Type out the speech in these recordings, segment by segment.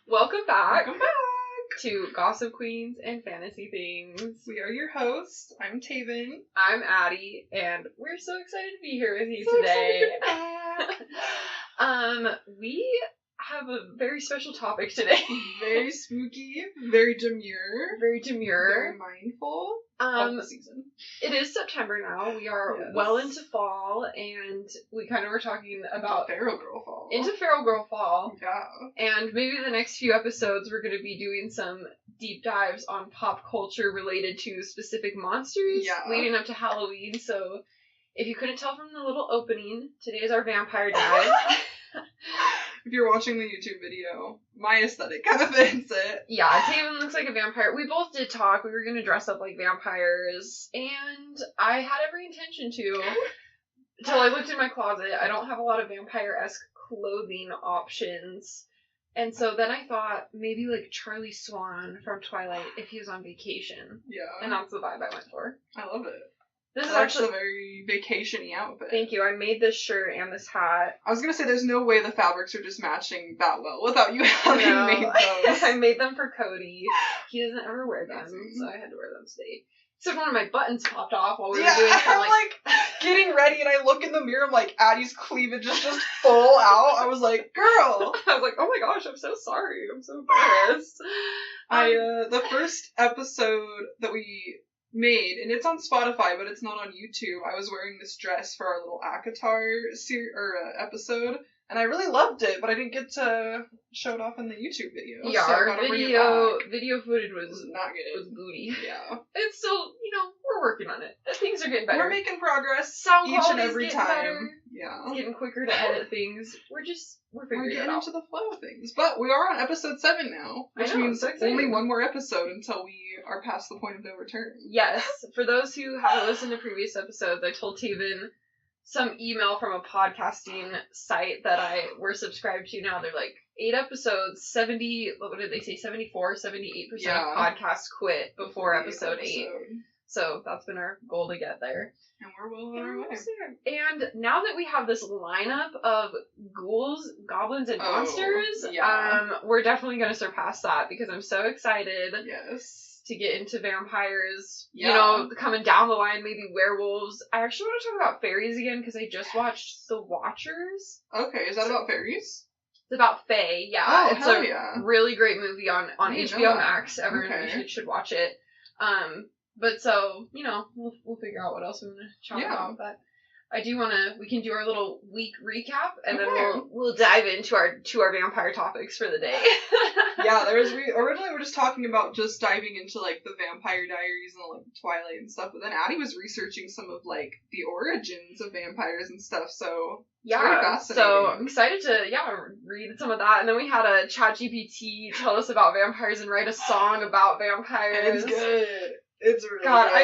Welcome back to Gossip Queens and Fantasy Things. We are your hosts. I'm Taven. I'm Addie, and we're so excited to be here with you today. We have a very special topic today. Very spooky, very demure. Very mindful of the season. It is September now. We are well into fall, and we kind of were talking about Feral Girl Fall. Into Feral Girl Fall. Yeah. And maybe the next few episodes we're going to be doing some deep dives on pop culture related to specific monsters leading up to Halloween. So if you couldn't tell from the little opening, today is our Vampire Diaries. If you're watching the YouTube video, my aesthetic kind of fits it. Yeah, Taven looks like a vampire. We both did talk. We were going to dress up like vampires, and I had every intention to. Until I looked in my closet. I don't have a lot of vampire-esque clothing options. And so then I thought maybe like Charlie Swan from Twilight if he was on vacation. Yeah. And that's the vibe I went for. I love it. This is actually a very vacation-y outfit. Thank you. I made this shirt and this hat. I was going to say there's no way the fabrics are just matching that well without you having made those. I made them for Cody. He doesn't ever wear them, so I had to wear them today. Except one of my buttons popped off while we were doing some, I'm like getting ready and I look in the mirror, I'm like, Addie's cleavage is just full out. I was like, girl. I was like, oh my gosh, I'm so sorry. I'm so embarrassed. The first episode that we made, and it's on Spotify, but it's not on YouTube. I was wearing this dress for our little ACOTAR episode, and I really loved it, but I didn't get to show it off in the YouTube video. Yeah, so our video footage was not good. It was booty. Yeah. It's still, we're working on it. Things are getting better. We're making progress Sound each and every getting time. Better. Yeah. It's getting quicker to edit things. We're figuring it out. Into the flow of things. But we are on episode 7 now, which means only one more episode until we are past the point of no return. Yes. For those who haven't listened to previous episodes, I told Taven some email from a podcasting site that we're subscribed to now. They're like 8 episodes, 70, what did they say, 74, 78% of podcasts quit before episode 8. So that's been our goal to get there. And we're well on our way. And now that we have this lineup of ghouls, goblins, and monsters, we're definitely going to surpass that because I'm so excited. Yes. To get into vampires, Yeah. Coming down the line, maybe werewolves. I actually want to talk about fairies again because I just watched The Watchers. Okay, is that about fairies? It's about fae, yeah. Oh, it's hell a really great movie on HBO Max. Everyone should watch it. But so, we'll figure out what else we want to talk about. But I do want to, we can do our little week recap, and then we'll dive into our vampire topics for the day. Yeah, we originally were just talking about just diving into, like, the Vampire Diaries and, like, Twilight and stuff, but then Addie was researching some of, like, the origins of vampires and stuff, so it's very fascinating. So I'm excited to, read some of that, and then we had a ChatGPT tell us about vampires and write a song about vampires. And it's good. It's really God, good.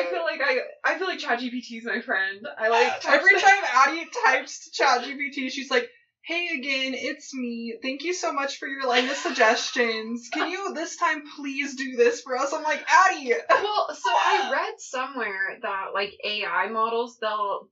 I feel like ChatGPT is my friend. I like every time Addie types to ChatGPT, she's like, "Hey again, it's me. Thank you so much for your line of suggestions. Can you this time please do this for us?" I'm like, Addie. Well, so I read somewhere that like AI models, they'll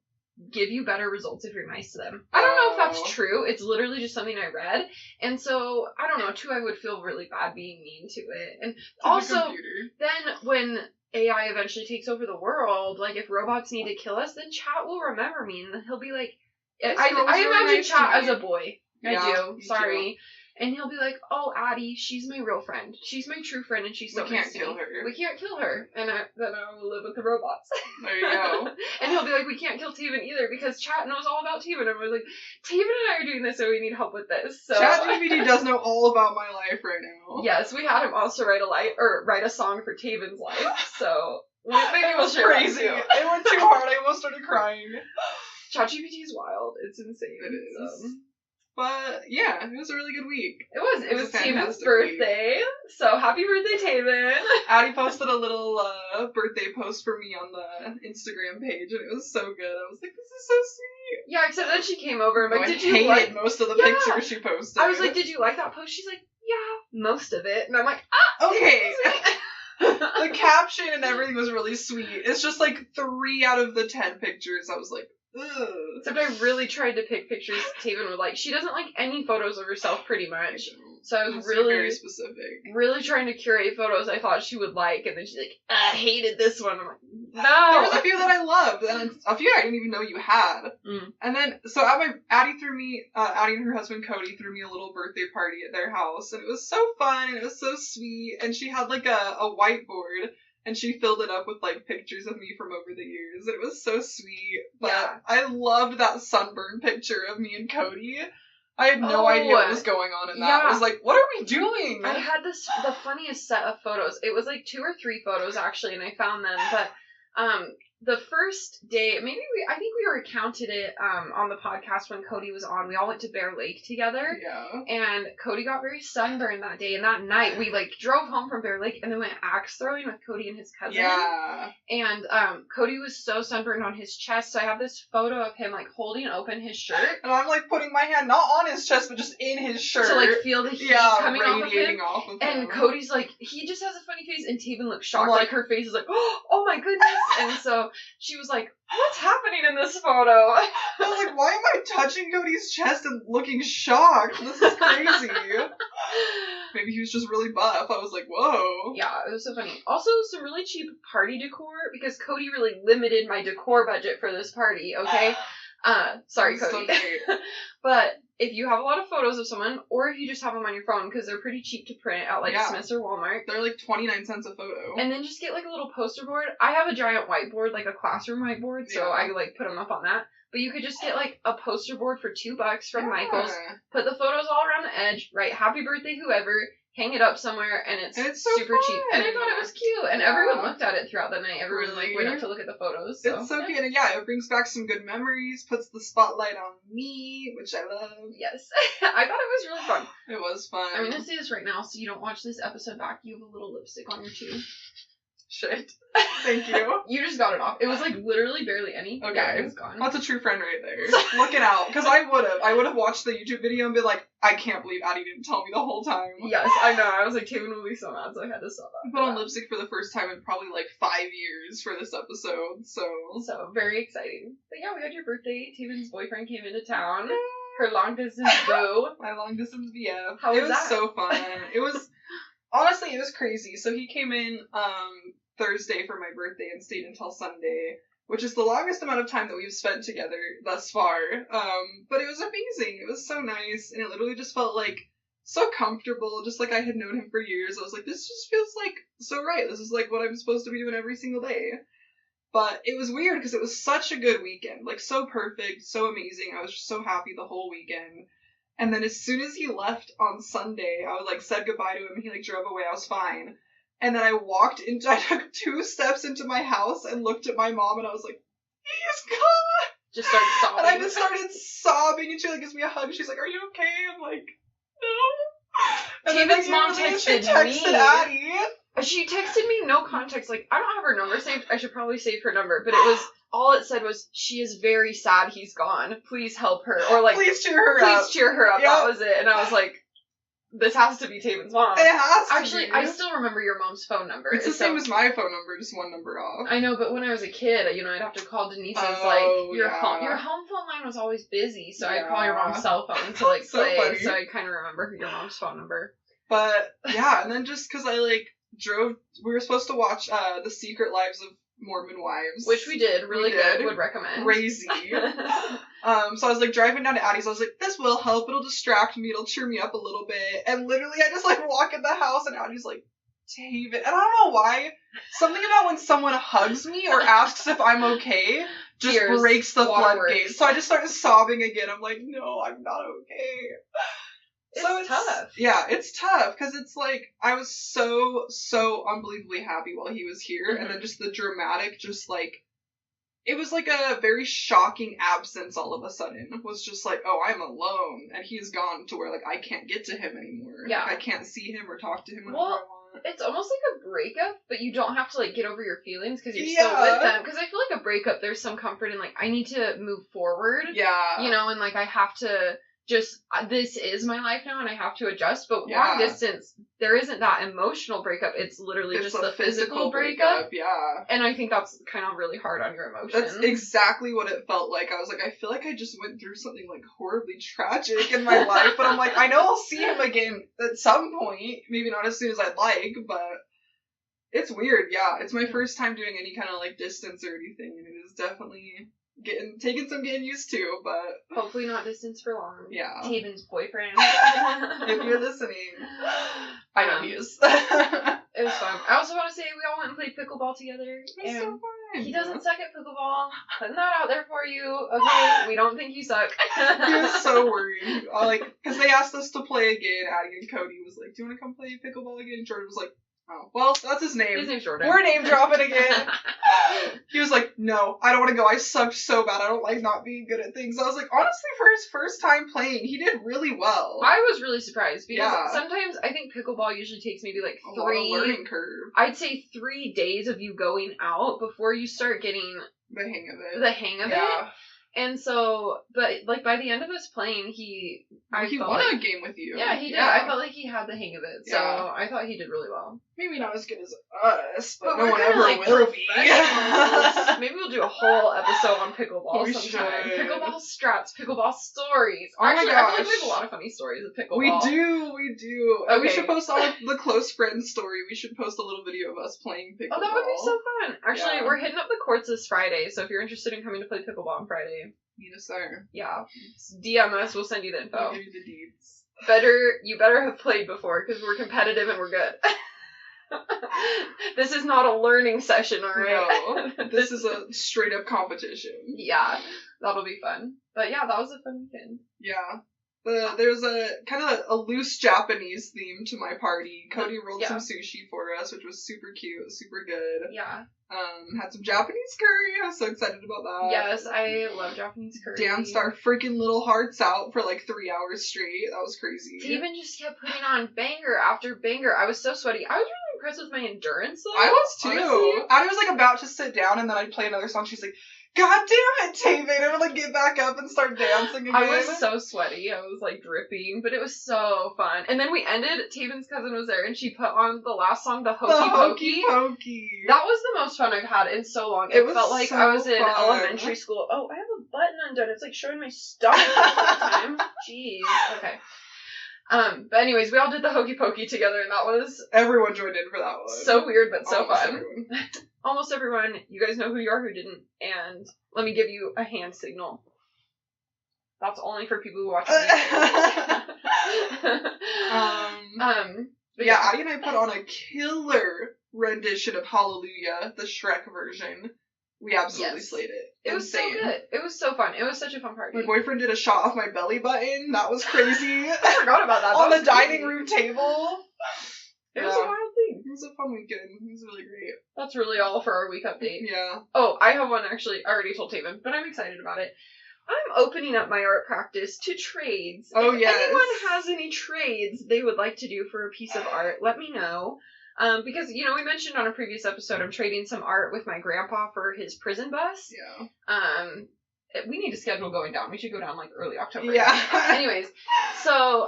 give you better results if you're nice to them. I don't know if that's true. It's literally just something I read. And so, I don't know, too, I would feel really bad being mean to it. And also, then when AI eventually takes over the world, like, if robots need to kill us, then Chat will remember me, and he'll be like, I imagine nice Chat as a boy. Yeah, I do. Sorry. Too. And he'll be like, oh, Addie, she's my real friend. She's my true friend, and she's so nice to me. We can't kill her. And then I will live with the robots. There you go. And he'll be like, we can't kill Taven either, because Chat knows all about Taven. And I was like, Taven and I are doing this, so we need help with this. So ChatGPT does know all about my life right now. Yes, we had him also write a song for Taven's life. So maybe we'll share crazy. It went too hard. I almost started crying. ChatGPT is wild. It's insane. It is. But, yeah, it was a really good week. It was Taven's birthday, so happy birthday, Taven! Addie posted a little birthday post for me on the Instagram page, and it was so good. I was like, this is so sweet. Yeah, except then she came over and like, did you like most of the pictures she posted? I was like, did you like that post? She's like, yeah, most of it. And I'm like, okay. The caption and everything was really sweet. It's just like 3 out of the 10 pictures I was like, Ugh. Except I really tried to pick pictures Taven would like. She doesn't like any photos of herself, pretty much. So I was really very specific. Really trying to curate photos I thought she would like, and then she's like, I hated this one. I'm like, no. There was a few that I loved, and a few I didn't even know you had. And then, so Addie and her husband Cody threw me a little birthday party at their house, and it was so fun, and it was so sweet, and she had like a whiteboard, and she filled it up with like pictures of me from over the years, and it was so sweet. But I loved that sunburn picture of me and Cody. I had no idea what was going on in that. Yeah. I was like, what are we doing? I had the funniest set of photos. It was like 2 or 3 photos actually, and I found them. But the first day, I think we recounted it on the podcast when Cody was on. We all went to Bear Lake together. Yeah. And Cody got very sunburned that day. And that night, we like drove home from Bear Lake and then went axe throwing with Cody and his cousin. Yeah. And Cody was so sunburned on his chest. So I have this photo of him like holding open his shirt. And I'm like putting my hand not on his chest, but just in his shirt. To like feel the heat coming radiating off of him. And Cody's like, he just has a funny face. And Taven looks shocked. Like her face is like, oh my goodness. And so she was like, what's happening in this photo? I was like, why am I touching Cody's chest and looking shocked? This is crazy. Maybe he was just really buff. I was like, whoa. Yeah, it was so funny. Also, some really cheap party decor, because Cody really limited my decor budget for this party, okay? Sorry, Cody. So But if you have a lot of photos of someone, or if you just have them on your phone, because they're pretty cheap to print at like Smith's or Walmart. They're like 29 cents a photo. And then just get like a little poster board. I have a giant whiteboard, like a classroom whiteboard, so I like put them up on that. But you could just get like a poster board for $2 from Michael's, put the photos all around the edge, write happy birthday whoever, hang it up somewhere, and it's so super cheap. And I thought it was cute, and everyone looked at it throughout the night. Everyone like went up to look at the photos. So. It's so cute, and yeah, it brings back some good memories, puts the spotlight on me, which I love. Yes. I thought it was really fun. It was fun. I'm gonna say this right now, so you don't watch this episode back. You have a little lipstick on your tube. Shit. Thank you. You just got it off. It was like literally barely any. Okay. Yeah, it was gone. That's a true friend right there. Looking out. Because I would have watched the YouTube video and been like, I can't believe Addie didn't tell me the whole time. Yes, I know. I was like, Taven will be so mad, so I had to stop that. I put on lipstick for the first time in probably like 5 years for this episode, so very exciting. But yeah, we had your birthday. Taven's boyfriend came into town. Her long distance boo. My long distance BF. How was that? So fun. It was honestly, it was crazy. So he came in Thursday for my birthday and stayed until Sunday, which is the longest amount of time that we've spent together thus far. But it was amazing. It was so nice, and it literally just felt like so comfortable, just like I had known him for years. I was like, this just feels like so right. This is like what I'm supposed to be doing every single day. But it was weird because it was such a good weekend, like so perfect, so amazing. I was just so happy the whole weekend. And then as soon as he left on Sunday, I was like said goodbye to him, and he like drove away. I was fine. And then I took 2 steps into my house and looked at my mom, and I was like, he's gone! Just started sobbing. And I just started sobbing, and she like gives me a hug. She's like, are you okay? I'm like, no. Taven's mom texted me. Addie. She texted me no context. Like, I don't have her number saved. I should probably save her number. But it was, all it said was, she is very sad he's gone. Please help her. Or like, please cheer her up. Please cheer her up. Yep. That was it. And I was like, this has to be Taven's mom. It has to Actually, be. I still remember your mom's phone number. It's the same as my phone number, just 1 number off. I know, but when I was a kid, I'd have to call Denise's, your home phone line was always busy, so I'd call your mom's cell phone to, like, play, funny. So I kind of remember your mom's phone number. But, yeah, and then just because I, like, we were supposed to watch, The Secret Lives of Mormon Wives. Which we did. Really good. Would recommend. Crazy. So I was like driving down to Addie's. I was like, this will help. It'll distract me. It'll cheer me up a little bit. And literally, I just like walk in the house, and Addie's like, David. And I don't know why. Something about when someone hugs me or asks if I'm okay just breaks the floodgates. So I just started sobbing again. I'm like, no, I'm not okay. It's tough. Yeah, it's tough because it's like I was so unbelievably happy while he was here, and then just the dramatic, just like it was like a very shocking absence all of a sudden. It was just like, oh, I'm alone, and he's gone to where like I can't get to him anymore. Yeah, I can't see him or talk to him whenever I want. It's almost like a breakup, but you don't have to like get over your feelings because you're still with them. Because I feel like a breakup, there's some comfort in like I need to move forward. Yeah, and like I have to just, this is my life now and I have to adjust. But long distance, there isn't that emotional breakup. It's literally just the physical breakup. Yeah. And I think that's kind of really hard on your emotions. That's exactly what it felt like. I was like, I feel like I just went through something like horribly tragic in my life. But I'm like, I know I'll see him again at some point. Maybe not as soon as I'd like, but it's weird. Yeah. It's my first time doing any kind of like distance or anything. And it is definitely taking some getting used to, but hopefully not distance for long. Yeah. Taven's boyfriend. If you're listening, I know he is. It was fun. I also want to say we all went and played pickleball together. It was so fun. He doesn't suck at pickleball. Putting that out there for you. Okay, we don't think you suck. He was so worried. Because they asked us to play again. Addie and Cody was like, "Do you want to come play pickleball again?" And Jordan was like, "Oh, well, that's his name. His name's Jordan. We're name dropping again." He was like, "No, I don't want to go. I sucked so bad. I don't like not being good at things." I was like, honestly, for his first time playing, he did really well. I was really surprised because sometimes I think pickleball usually takes maybe like a learning curve. I'd say 3 days of you going out before you start getting the hang of it. it. And so, but like by the end of us playing, he won a game with you. Yeah, he did. I felt like he had the hang of it. So I thought he did really well. Maybe not as good as us, but no one ever will be. Maybe we'll do a whole episode on pickleball sometime. Pickleball strats, pickleball stories. Actually, I feel like we have a lot of funny stories of pickleball. We do. Okay. We should post on the close friends story. We should post a little video of us playing pickleball. Oh, that would be so fun. Actually, we're hitting up the courts this Friday, so if you're interested in coming to play pickleball on Friday. Yes, sir. Yeah. DM us, we'll send you the info. I'll give you the deeds. You better have played before, because we're competitive and we're good. This is not a learning session, alright? No, this is a straight up competition. Yeah, that'll be fun. But yeah, that was a fun weekend. Yeah. There's a kind of a loose Japanese theme to my party. Cody rolled some sushi for us, which was super cute, super good. Yeah. Had some Japanese curry. I was so excited about that. Yes, I love Japanese curry. Danced our freaking little hearts out for like 3 hours straight. That was crazy. Steven just kept putting on banger after banger. I was so sweaty. I was really impressed with my endurance, though. I was too. Honestly. Addie was like about to sit down, and then I'd play another song. She's like, "God damn it, David!" I would like get back up and start dancing again. I was so sweaty. I was like dripping, but it was so fun. And then we ended. Taven's cousin was there, and she put on the last song, the Hokey Pokey. That was the most fun I've had in so long. It felt like I was in elementary school. Oh, I have a button undone. It's like showing my stomach the whole time. Jeez. Okay. But anyways, we all did the Hokey Pokey together, and that was... Everyone joined in for that one. So weird, but so fun. Almost everyone. You guys know who you are, who didn't. And let me give you a hand signal. That's only for people who watch it. But yeah, Addie and I put on a killer rendition of Hallelujah, the Shrek version. We absolutely slayed it. It was so good. It was so fun. It was such a fun party. My boyfriend did a shot off my belly button. That was crazy. I forgot about that. On the dining room table. It was a wild thing. It was a fun weekend. It was really great. That's really all for our week update. Yeah. Oh, I have one actually. I already told Taven, but I'm excited about it. I'm opening up my art practice to trades. Oh, if anyone has any trades they would like to do for a piece of art, let me know. Because, you know, we mentioned on a previous episode, I'm trading some art with my grandpa for his prison bus. Yeah. We need to schedule going down. We should go down, like, early October. Yeah. Anyways, so,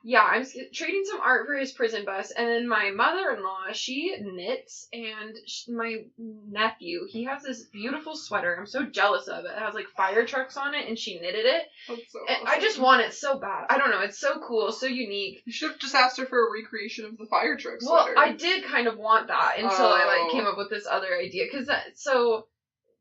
yeah, I'm trading some art for his prison bus, and then my mother-in-law, she knits, and my nephew, he has this beautiful sweater. I'm so jealous of it. It has, like, fire trucks on it, and she knitted it. That's so and awesome. I just want it so bad. I don't know. It's so cool, so unique. You should have just asked her for a recreation of the fire truck sweater. Well, I did kind of want that until I, like, came up with this other idea, because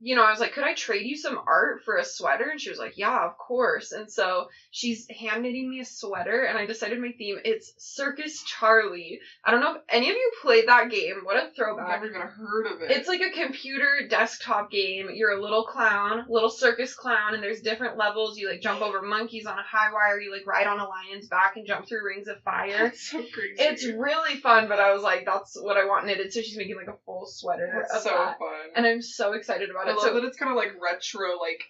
you know, I was like, could I trade you some art for a sweater? And she was like, yeah, of course. And so she's hand knitting me a sweater, and I decided my theme, it's Circus Charlie. I don't know if any of you played that game. What a throwback. I've never even heard of it. It's like a computer desktop game. You're a little clown, little circus clown, and there's different levels. You, like, jump over monkeys on a high wire. You, like, ride on a lion's back and jump through rings of fire. That's so crazy. It's really fun, but I was like, that's what I want knitted. So she's making, like, a full sweater That's of so that. fun. And I'm so excited about it. I love that it's kind of like retro, like,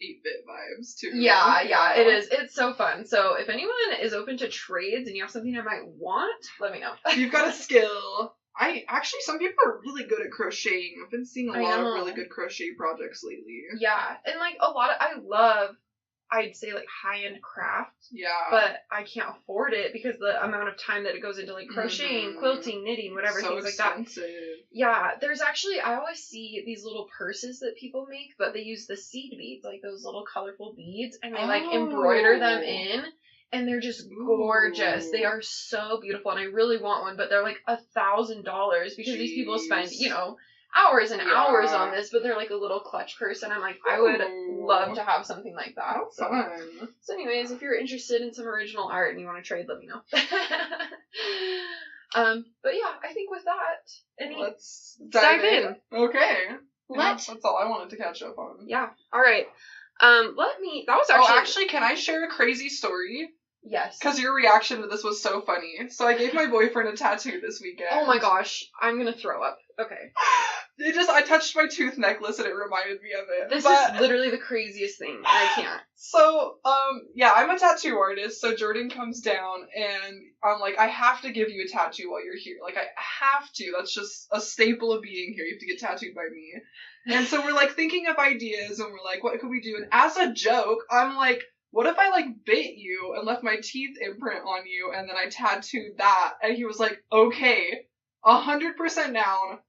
8-bit vibes, too. Yeah, it is. It's so fun. So if anyone is open to trades and you have something I might want, let me know. If you've got a skill. Some people are really good at crocheting. I've been seeing a lot of really good crochet projects lately. Yeah, and, like, I I'd say, like, high-end craft. Yeah. But I can't afford it because the amount of time that it goes into, like, crocheting, quilting, knitting, whatever, things expensive. like that. Yeah, there's actually, I always see these little purses that people make, but they use the seed beads, like those little colorful beads, and they, like, embroider them in, and they're just gorgeous. They are so beautiful, and I really want one, but they're, like, $1,000 because these people spend, you know, hours and hours on this, but they're like a little clutch purse, and I'm like, I would love to have something like that. So anyways, if you're interested in some original art and you want to trade, let me know. But yeah, I think with that, let's dive in. Okay. That's all I wanted to catch up on. Yeah. All right. That was actually... Oh, actually, can I share a crazy story? Yes. Because your reaction to this was so funny. So I gave my boyfriend a tattoo this weekend. Oh my gosh, I'm gonna throw up. Okay. I touched my tooth necklace and it reminded me of it. This is literally the craziest thing. I can't. So, yeah, I'm a tattoo artist, so Jordan comes down and I'm like, I have to give you a tattoo while you're here. Like, I have to. That's just a staple of being here. You have to get tattooed by me. And so we're, like, thinking of ideas and we're like, what could we do? And as a joke, I'm like, what if I, like, bit you and left my teeth imprint on you and then I tattooed that? And he was like, okay, 100% down.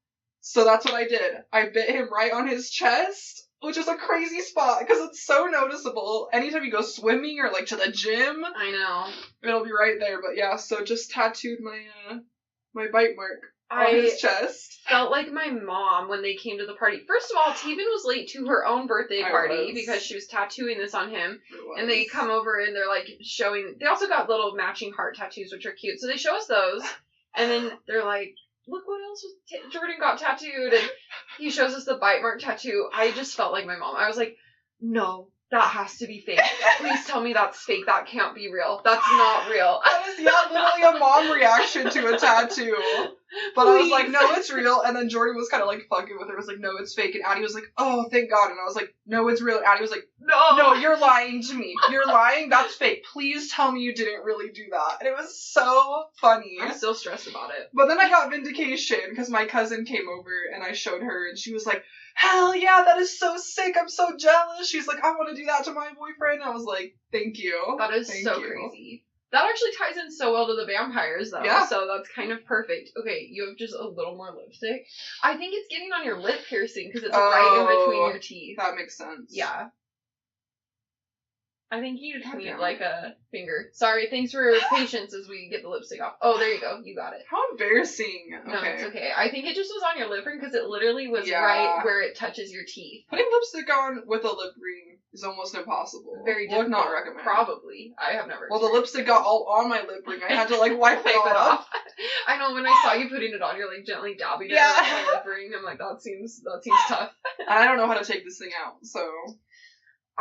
So that's what I did. I bit him right on his chest, which is a crazy spot because it's so noticeable. Anytime you go swimming or, like, to the gym. I know. It'll be right there. But yeah, so just tattooed my bite mark on his chest. Felt like my mom when they came to the party. First of all, Teven was late to her own birthday party because she was tattooing this on him. And they come over and they're, like, showing... They also got little matching heart tattoos, which are cute. So they show us those. And then they're like, look what else Jordan got tattooed. And he shows us the bite mark tattoo. I just felt like my mom. I was like, no, that has to be fake. Please tell me that's fake. That can't be real. That's not real. That was, literally a mom reaction to a tattoo. But I was like, no, it's real. And then Jordan was kind of, like, fucking with her. Was like, no, it's fake. And Addie was like, oh, thank God. And I was like, no, it's real. And Addie was like, no, you're lying to me. You're lying. That's fake. Please tell me you didn't really do that. And it was so funny. I'm still stressed about it. But then I got vindication because my cousin came over and I showed her and she was like, hell yeah, that is so sick. I'm so jealous. She's like, I want to do that to my boyfriend. And I was like, thank you. That is so crazy. That actually ties in so well to the vampires, though. Yeah. So that's kind of perfect. Okay, you have just a little more lipstick. I think it's getting on your lip piercing because it's right in between your teeth. That makes sense. Yeah. I think you just need, like, a finger. Sorry, thanks for your patience as we get the lipstick off. Oh, there you go. You got it. How embarrassing. Okay. No, it's okay. I think it just was on your lip ring because it literally was right where it touches your teeth. Putting lipstick on with a lip ring is almost impossible. Very difficult. Would not recommend. Probably. I have never. Well, the lipstick got all on my lip ring. I had to, like, wipe it off. I know, when I saw you putting it on, you're, like, gently dabbing it with my lip ring. I'm like, that seems tough. And I don't know how to take this thing out, so.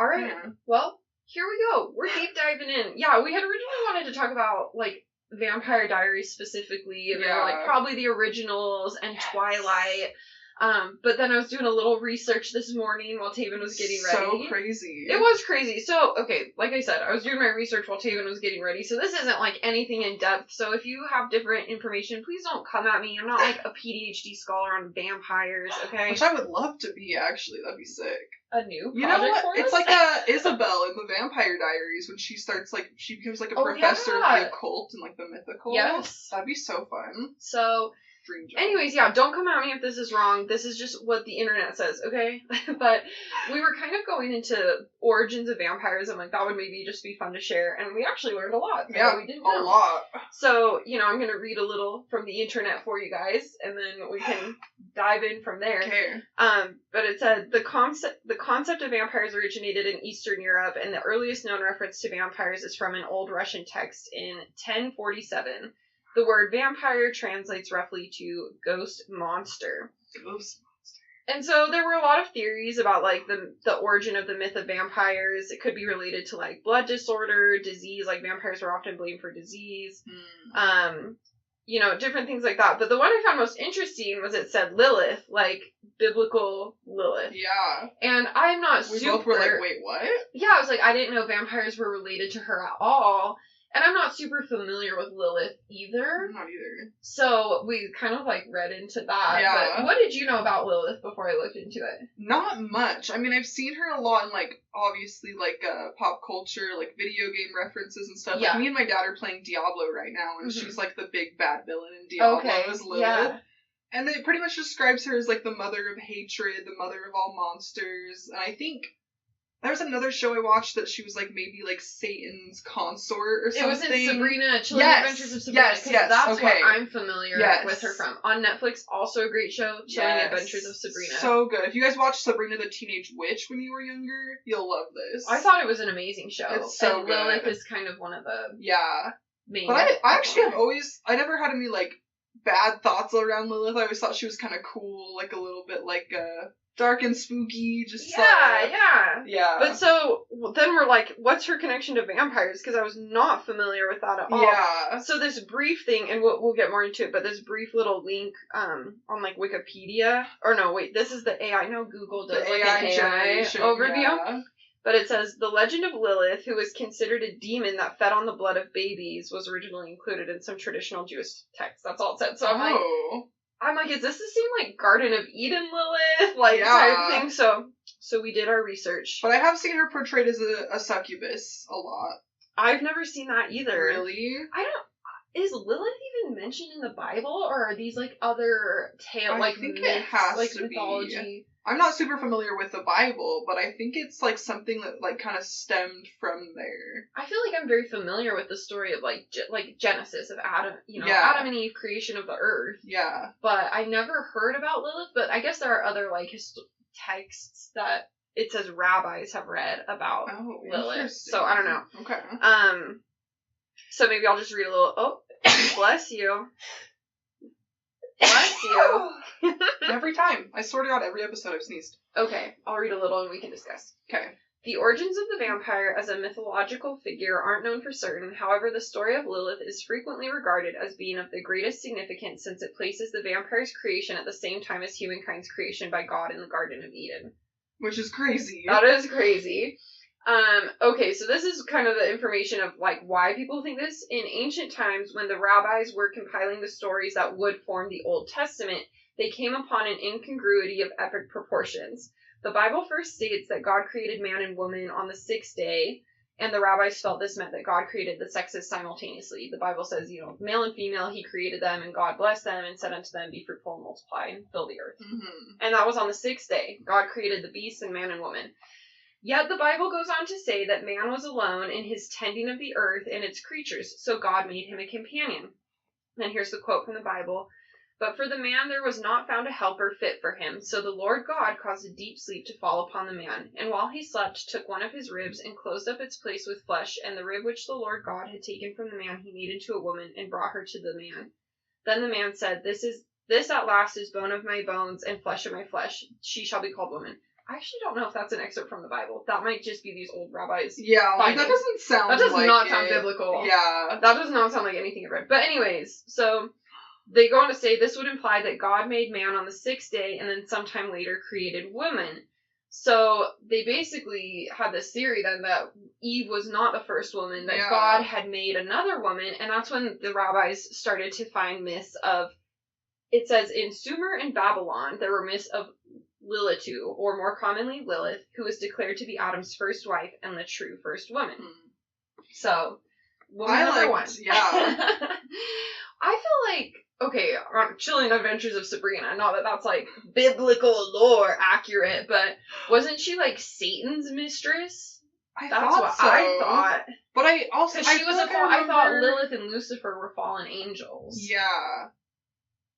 Alright. Yeah. Well, here we go. We're deep diving in. Yeah, we had originally wanted to talk about, like, Vampire Diaries specifically. And like, probably the originals and Twilight. But then I was doing a little research this morning while Taven was getting ready. So crazy. It was crazy. So, okay, like I said, I was doing my research while Taven was getting ready. So this isn't, like, anything in depth. So if you have different information, please don't come at me. I'm not, like, a PhD scholar on vampires, okay? Which I would love to be, actually. That'd be sick. A new project You know what? for It's us? like Isabel in the Vampire Diaries when she starts, like, she becomes, like, a professor of the occult and, like, the mythical. Yes. That'd be so fun. So, anyways, yeah, don't come at me if this is wrong. This is just what the internet says, okay? But we were kind of going into origins of vampires, and, like, that would maybe just be fun to share. And we actually learned a lot. Yeah, we didn't know. A lot. So, you know, I'm going to read a little from the internet for you guys, and then we can dive in from there. Okay. But it said, the concept of vampires originated in Eastern Europe, and the earliest known reference to vampires is from an old Russian text in 1047. The word vampire translates roughly to ghost monster. Ghost monster. And so there were a lot of theories about, like, the origin of the myth of vampires. It could be related to, like, blood disorder, disease, like vampires were often blamed for disease. You know, different things like that. But the one I found most interesting was it said Lilith, like biblical Lilith. Yeah. And I'm not We both were like, wait, what? Yeah, I was like, I didn't know vampires were related to her at all. And I'm not super familiar with Lilith either. Not either. So we kind of like read into that. Yeah. But what did you know about Lilith before I looked into it? Not much. I mean, I've seen her a lot in, like, obviously, like, pop culture, like, video game references and stuff. Yeah. Like, me and my dad are playing Diablo right now, and she's, like, the big bad villain in Diablo as Lilith. Yeah. And it pretty much describes her as, like, the mother of hatred, the mother of all monsters. And I think there was another show I watched that she was, like, maybe, like, Satan's consort or something. It was in Sabrina, Chilling Adventures of Sabrina. Yes, that's what I'm familiar with her from. On Netflix, also a great show, Chilling Adventures of Sabrina. So good. If you guys watched Sabrina the Teenage Witch when you were younger, you'll love this. I thought it was an amazing show. It's so and good. Lilith is kind of one of the main... But I actually have I never had any, like, bad thoughts around Lilith. I always thought she was kind of cool, like, a little bit, like, dark and spooky, just yeah. But so then we're like, what's her connection to vampires? Because I was not familiar with that at all. Yeah. So this brief thing, and we'll get more into it, but this brief little link on like Wikipedia, or no, wait, this is the AI. No, Google does like an AI overview. Yeah. But it says, the legend of Lilith, who was considered a demon that fed on the blood of babies, was originally included in some traditional Jewish texts. That's all it said. So I'm like, is this the same, like, Garden of Eden Lilith, like, type thing? So we did our research. But I have seen her portrayed as a succubus a lot. I've never seen that either. Really? Is Lilith even mentioned in the Bible, or are these, like, other I think it has like, to mythology? Be. I'm not super familiar with the Bible, but I think it's, like, something that, like, kind of stemmed from there. I feel like I'm very familiar with the story of, like, Genesis, of Adam, Adam and Eve, creation of the earth. Yeah. But I never heard about Lilith, but I guess there are other, like, texts that it says rabbis have read about Lilith. So, I don't know. Okay. So maybe I'll just read a little, bless you. Bless you. Every time. I swear to God, every episode I've sneezed. Okay, I'll read a little and we can discuss. Okay. The origins of the vampire as a mythological figure aren't known for certain. However, the story of Lilith is frequently regarded as being of the greatest significance since it places the vampire's creation at the same time as humankind's creation by God in the Garden of Eden. Which is crazy. That is crazy. Okay, so this is kind of the information of, like, why people think this. In ancient times, when the rabbis were compiling the stories that would form the Old Testament, they came upon an incongruity of epic proportions. The Bible first states that God created man and woman on the 6th day, and the rabbis felt this meant that God created the sexes simultaneously. The Bible says, male and female, he created them, and God blessed them and said unto them, be fruitful and multiply and fill the earth. Mm-hmm. And that was on the 6th day. God created the beasts and man and woman. Yet the Bible goes on to say that man was alone in his tending of the earth and its creatures, so God made him a companion. And here's the quote from the Bible. But for the man there was not found a helper fit for him, so the Lord God caused a deep sleep to fall upon the man. And while he slept, took one of his ribs and closed up its place with flesh, and the rib which the Lord God had taken from the man he made into a woman, and brought her to the man. Then the man said, This at last is bone of my bones and flesh of my flesh. She shall be called woman. I actually don't know if that's an excerpt from the Bible. That might just be these old rabbis. Yeah, like, that doesn't sound That does not sound biblical. Yeah. That does not sound like anything I've read. But anyways, so they go on to say this would imply that God made man on the 6th day and then sometime later created woman. So they basically had this theory then that Eve was not the first woman, that God had made another woman, and that's when the rabbis started to find myths of, it says in Sumer and Babylon, there were myths of Lilitu, or more commonly Lilith, who was declared to be Adam's first wife and the true first woman. So, woman number one. Yeah. I feel like, okay, on Chilling Adventures of Sabrina, not that that's, like, biblical lore accurate, but wasn't she, like, Satan's mistress? I thought. But I also... I thought Lilith and Lucifer were fallen angels. Yeah.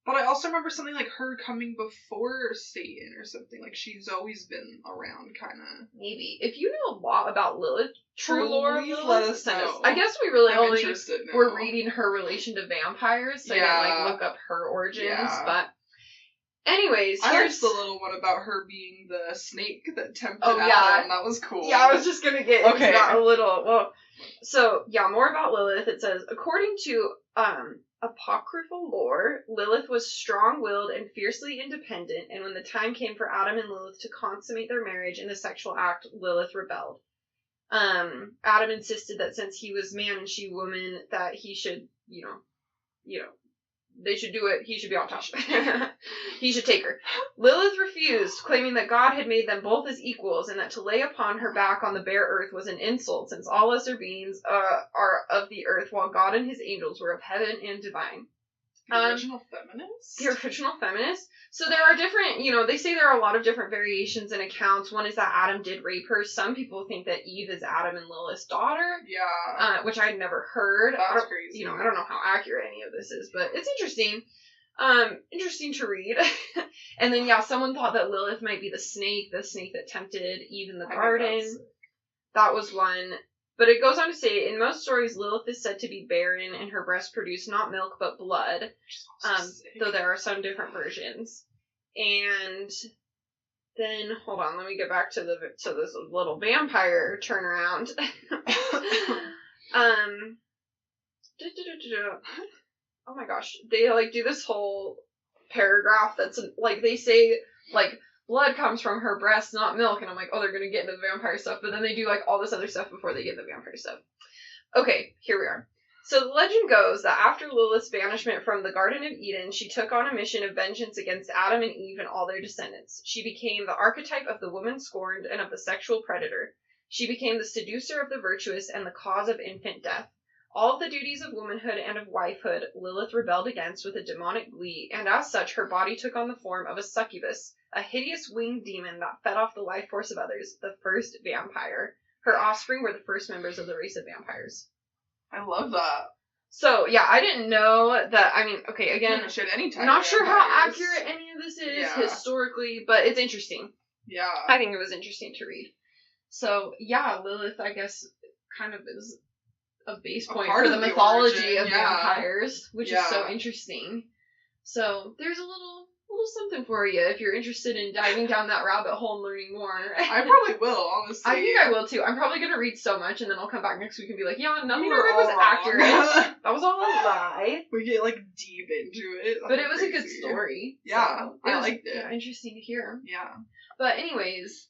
But I also remember something like her coming before Satan or something. Like, she's always been around, kind of. Maybe. If you know a lot about Lilith, true lore of Lilith, let us know. I guess we really only now. were reading her relation to vampires, so I didn't, like, look up her origins. Yeah. But anyways, here's the little one about her being the snake that tempted Adam. That was cool. Yeah, I was just going to get into that a little. Well, so, yeah, more about Lilith. It says, according to apocryphal lore, Lilith was strong-willed and fiercely independent, and when the time came for Adam and Lilith to consummate their marriage in the sexual act, Lilith rebelled. Adam insisted that since he was man and she woman, that he should, they should do it. He should be on top. He should take her. Lilith refused, claiming that God had made them both as equals and that to lay upon her back on the bare earth was an insult, since all lesser beings are of the earth, while God and his angels were of heaven and divine. The original feminists? The original feminists. So there are different, they say there are a lot of different variations and accounts. One is that Adam did rape her. Some people think that Eve is Adam and Lilith's daughter. Yeah. Which I had never heard. That's crazy. I don't know how accurate any of this is, but it's interesting. Interesting to read. And then, someone thought that Lilith might be the snake that tempted Eve in the garden. That was one. But it goes on to say, in most stories, Lilith is said to be barren and her breasts produce not milk but blood. Though there are some different versions. And then, hold on, let me get back to this little vampire turnaround. Oh my gosh, they do this whole paragraph that's they say blood comes from her breast, not milk, and I'm like, oh, they're gonna get into the vampire stuff, but then they do all this other stuff before they get into the vampire stuff. Okay, here we are. So the legend goes that after Lilith's banishment from the Garden of Eden, she took on a mission of vengeance against Adam and Eve and all their descendants. She became the archetype of the woman scorned and of the sexual predator. She became the seducer of the virtuous and the cause of infant death. All of the duties of womanhood and of wifehood Lilith rebelled against with a demonic glee, and as such her body took on the form of a succubus, a hideous winged demon that fed off the life force of others, the first vampire. Her offspring were the first members of the race of vampires. I love that. So, I didn't know that, again, not sure how accurate any of this is historically, but it's interesting. Yeah. I think it was interesting to read. So, Lilith, I guess, kind of is a base point for the mythology of vampires, which is so interesting. So there's a little something for you if you're interested in diving down that rabbit hole and learning more. I probably will, honestly. I think I will too. I'm probably gonna read so much and then I'll come back next week and be like, nothing I read was accurate. That was all a lie. We get deep into it. But it was a good story. Yeah, so I liked it. Yeah, interesting to hear. Yeah. But anyways,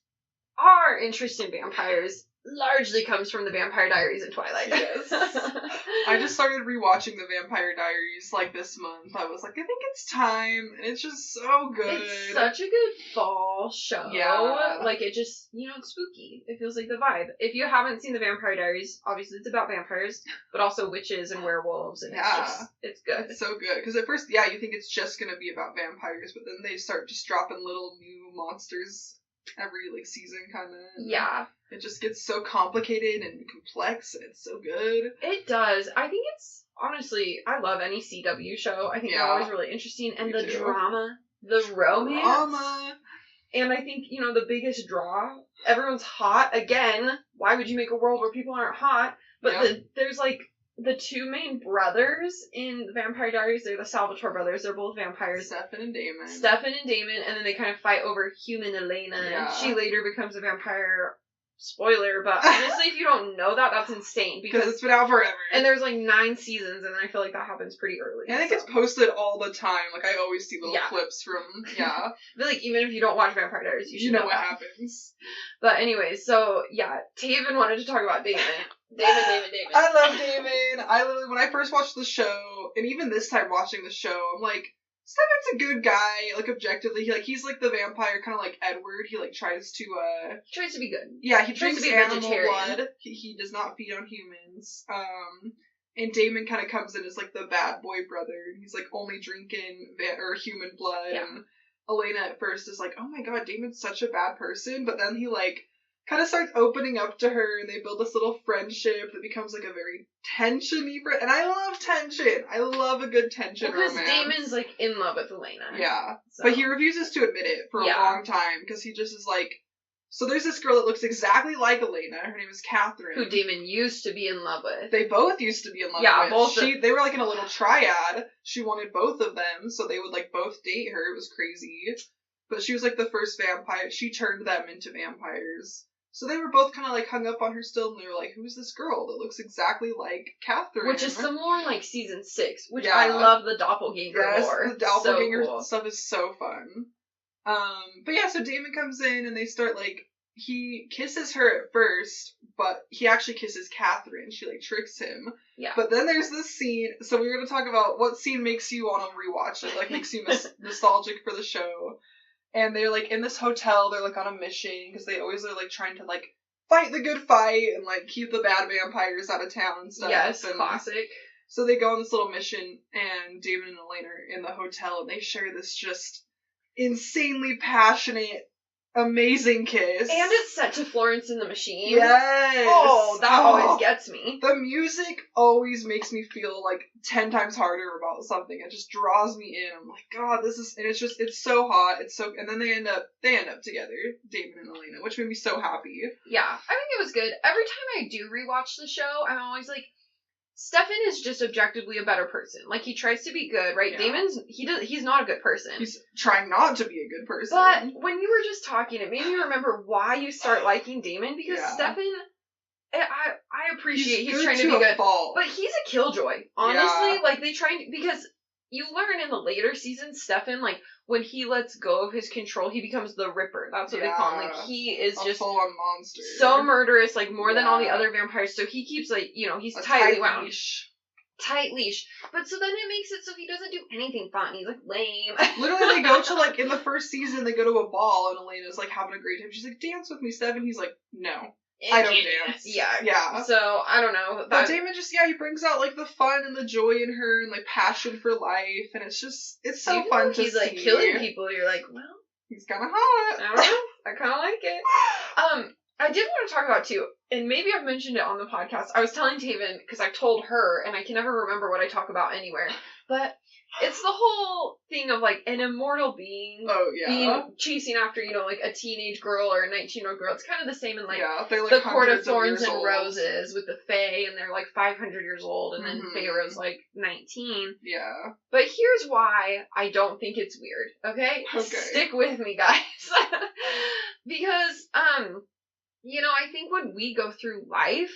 our interest in vampires largely comes from the Vampire Diaries and Twilight. Yes. I just started rewatching the Vampire Diaries this month. I was like, I think it's time, and it's just so good. It's such a good fall show. Yeah. It just, it's spooky. It feels like the vibe. If you haven't seen the Vampire Diaries, obviously it's about vampires, but also witches and werewolves, and it's good. It's so good. Because at first, you think it's just gonna be about vampires, but then they start just dropping little new monsters every season, kind of. Yeah. It just gets so complicated and complex, and it's so good. It does. I think it's, honestly, I love any CW show. I think they're always really interesting. And the drama, the romance. And I think, the biggest draw, everyone's hot. Again, why would you make a world where people aren't hot? But there's, the two main brothers in the Vampire Diaries. They're the Salvatore brothers. They're both vampires. Stefan and Damon. And then they kind of fight over human Elena. Yeah. She later becomes a vampire. Spoiler, but honestly, if you don't know that, that's insane. Because it's been out forever. And there's 9 seasons, and I feel like that happens pretty early. And it gets posted all the time. I always see little clips from, I feel like even if you don't watch Vampire Diaries, you should know what happens. But anyways, so, Taven wanted to talk about Damon. Damon. I love Damon. I literally, when I first watched the show, and even this time watching the show, I'm like, Stefan's a good guy, objectively. He's the vampire, kind of like Edward. He, tries to, He tries to be good. Yeah, he tries drinks to be animal vegetarian. blood. He does not feed on humans. And Damon kind of comes in as, the bad boy brother. And he's, only drinking human blood. Yeah. And Elena at first is like, oh my god, Damon's such a bad person. But then he, kind of starts opening up to her, and they build this little friendship that becomes, a very tension-y friend. And I love tension. I love a good tension romance. Because Damon's, in love with Elena. Yeah. So. But he refuses to admit it for a long time, because he just is so there's this girl that looks exactly like Elena. Her name is Catherine. Who Damon used to be in love with. They both used to be in love with. Yeah, both. They were, in a little triad. She wanted both of them, so they would, both date her. It was crazy. But she was, the first vampire. She turned them into vampires. So they were both kind of hung up on her still, and they were like, who's this girl that looks exactly like Catherine? Which is some more like season 6, which I love the doppelganger lore. The doppelganger so cool. stuff is so fun. But so Damon comes in, and they start he kisses her at first, but he actually kisses Catherine. She, like, tricks him. Yeah. But then there's this scene, so we're going to talk about what scene makes you want to rewatch it, like, makes you nostalgic for the show. And they're, like, in this hotel, they're, like, on a mission, because they always are, like, trying to, like, fight the good fight, and, like, keep the bad vampires out of town and stuff. Yes, and classic. So they go on this little mission, and Damon and Elena are in the hotel, and they share this just insanely passionate, amazing kiss. And it's set to Florence and the Machine. Yes! Oh, that always gets me. The music always makes me feel, like, 10 times harder about something. It just draws me in. I'm like, God, this is... And it's so hot. And then they end up together, Damon and Elena, which made me so happy. Yeah, I think it was good. Every time I do rewatch the show, I'm always like, Stefan is just objectively a better person. Like, he tries to be good, right? Yeah. He's not a good person. He's trying not to be a good person. But when you were just talking, it made me remember why you start liking Damon, because Stefan, I appreciate he's trying to be good. Fault. But he's a killjoy. Honestly, like, because you learn in the later seasons, Stefan, like, when he lets go of his control, he becomes the Ripper. That's what they call him. Like, he is just full-on monster. So murderous, like, more than all the other vampires. So he keeps, like, he's tightly wound. Tight leash. But so then it makes it so he doesn't do anything fun. He's, like, lame. Literally, they go to, like, in the first season, they go to a ball, and Elena's, like, having a great time. She's like, dance with me, Stefan. He's like, no. I don't dance. Yeah. So, I don't know. But Damon just, he brings out, like, the fun and the joy in her and, like, passion for life. And it's so fun to see. He's, like, killing people. You're like, well. He's kind of hot. I don't know. I kind of like it. I did want to talk about, too, and maybe I've mentioned it on the podcast. I was telling Taven, because I told her, and I can never remember what I talk about anywhere, but it's the whole thing of, like, an immortal being chasing after, like, a teenage girl or a 19-year-old girl. It's kind of the same in, like, the Court of Thorns and Roses with the Fae, and they're, like, 500 years old, and then Feyre's, like, 19. Yeah. But here's why I don't think it's weird, okay? Stick with me, guys. Because, I think when we go through life,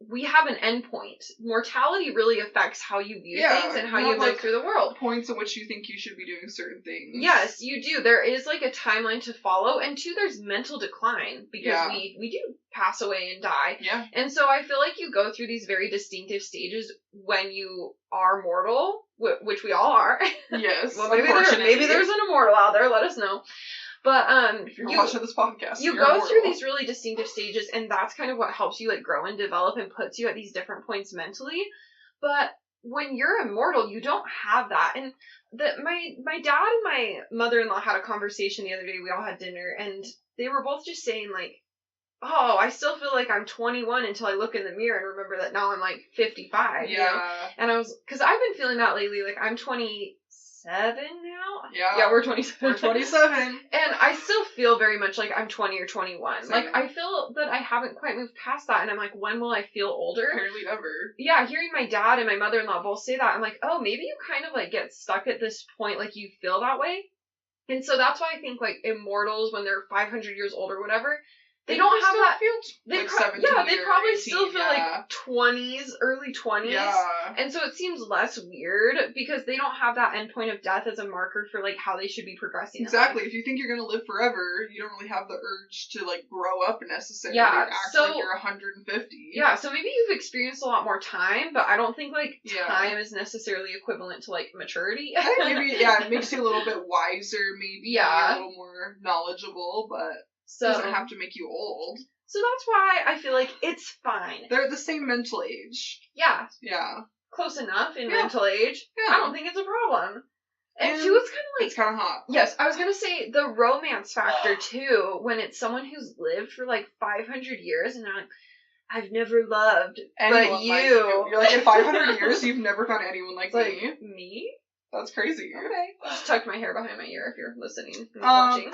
we have an endpoint. Mortality really affects how you view things and how you live through the world. Points at which you think you should be doing certain things. Yes, you do. There is, like, a timeline to follow, and two, there's mental decline, because we do pass away and die. Yeah. And so I feel like you go through these very distinctive stages when you are mortal, which we all are. Yes. Well, maybe there's an immortal out there. Let us know. But, if you're watching this podcast, you go through these really distinctive stages, and that's kind of what helps you, like, grow and develop and puts you at these different points mentally. But when you're immortal, you don't have that. And my dad and my mother-in-law had a conversation the other day. We all had dinner, and they were both just saying, like, oh, I still feel like I'm 21 until I look in the mirror and remember that now I'm, like, 55. Yeah. And because I've been feeling that lately. Like, I'm 27 now? Yeah, we're 27. We're 27. And I still feel very much like I'm 20 or 21. Same. Like, I feel that I haven't quite moved past that, and I'm like, when will I feel older? Apparently never. Yeah, hearing my dad and my mother-in-law both say that, I'm like, oh, maybe you kind of, like, get stuck at this point, like, you feel that way. And so that's why I think, like, immortals, when they're 500 years old or whatever, they don't have that. They probably still feel like 20s, early 20s. Yeah. And so it seems less weird because they don't have that endpoint of death as a marker for, like, how they should be progressing. Exactly. If you think you're going to live forever, you don't really have the urge to, like, grow up necessarily. Yeah. Act like you're 150. Yeah. So maybe you've experienced a lot more time, but I don't think, like, time is necessarily equivalent to, like, maturity. I think maybe, it makes you a little bit wiser, maybe. A little more knowledgeable, but. So, it doesn't have to make you old. So that's why I feel like it's fine. They're the same mental age. Yeah. Yeah. Close enough in mental age. Yeah. I don't think it's a problem. And two, it's kind of like... It's kind of hot. Yes, I was going to say the romance factor, too, when it's someone who's lived for, like, 500 years, and they're like, I've never loved anyone but you. Like you. You're like, in 500 years, you've never found anyone like me. Me? That's crazy. Okay. I just tucked my hair behind my ear if you're listening and watching.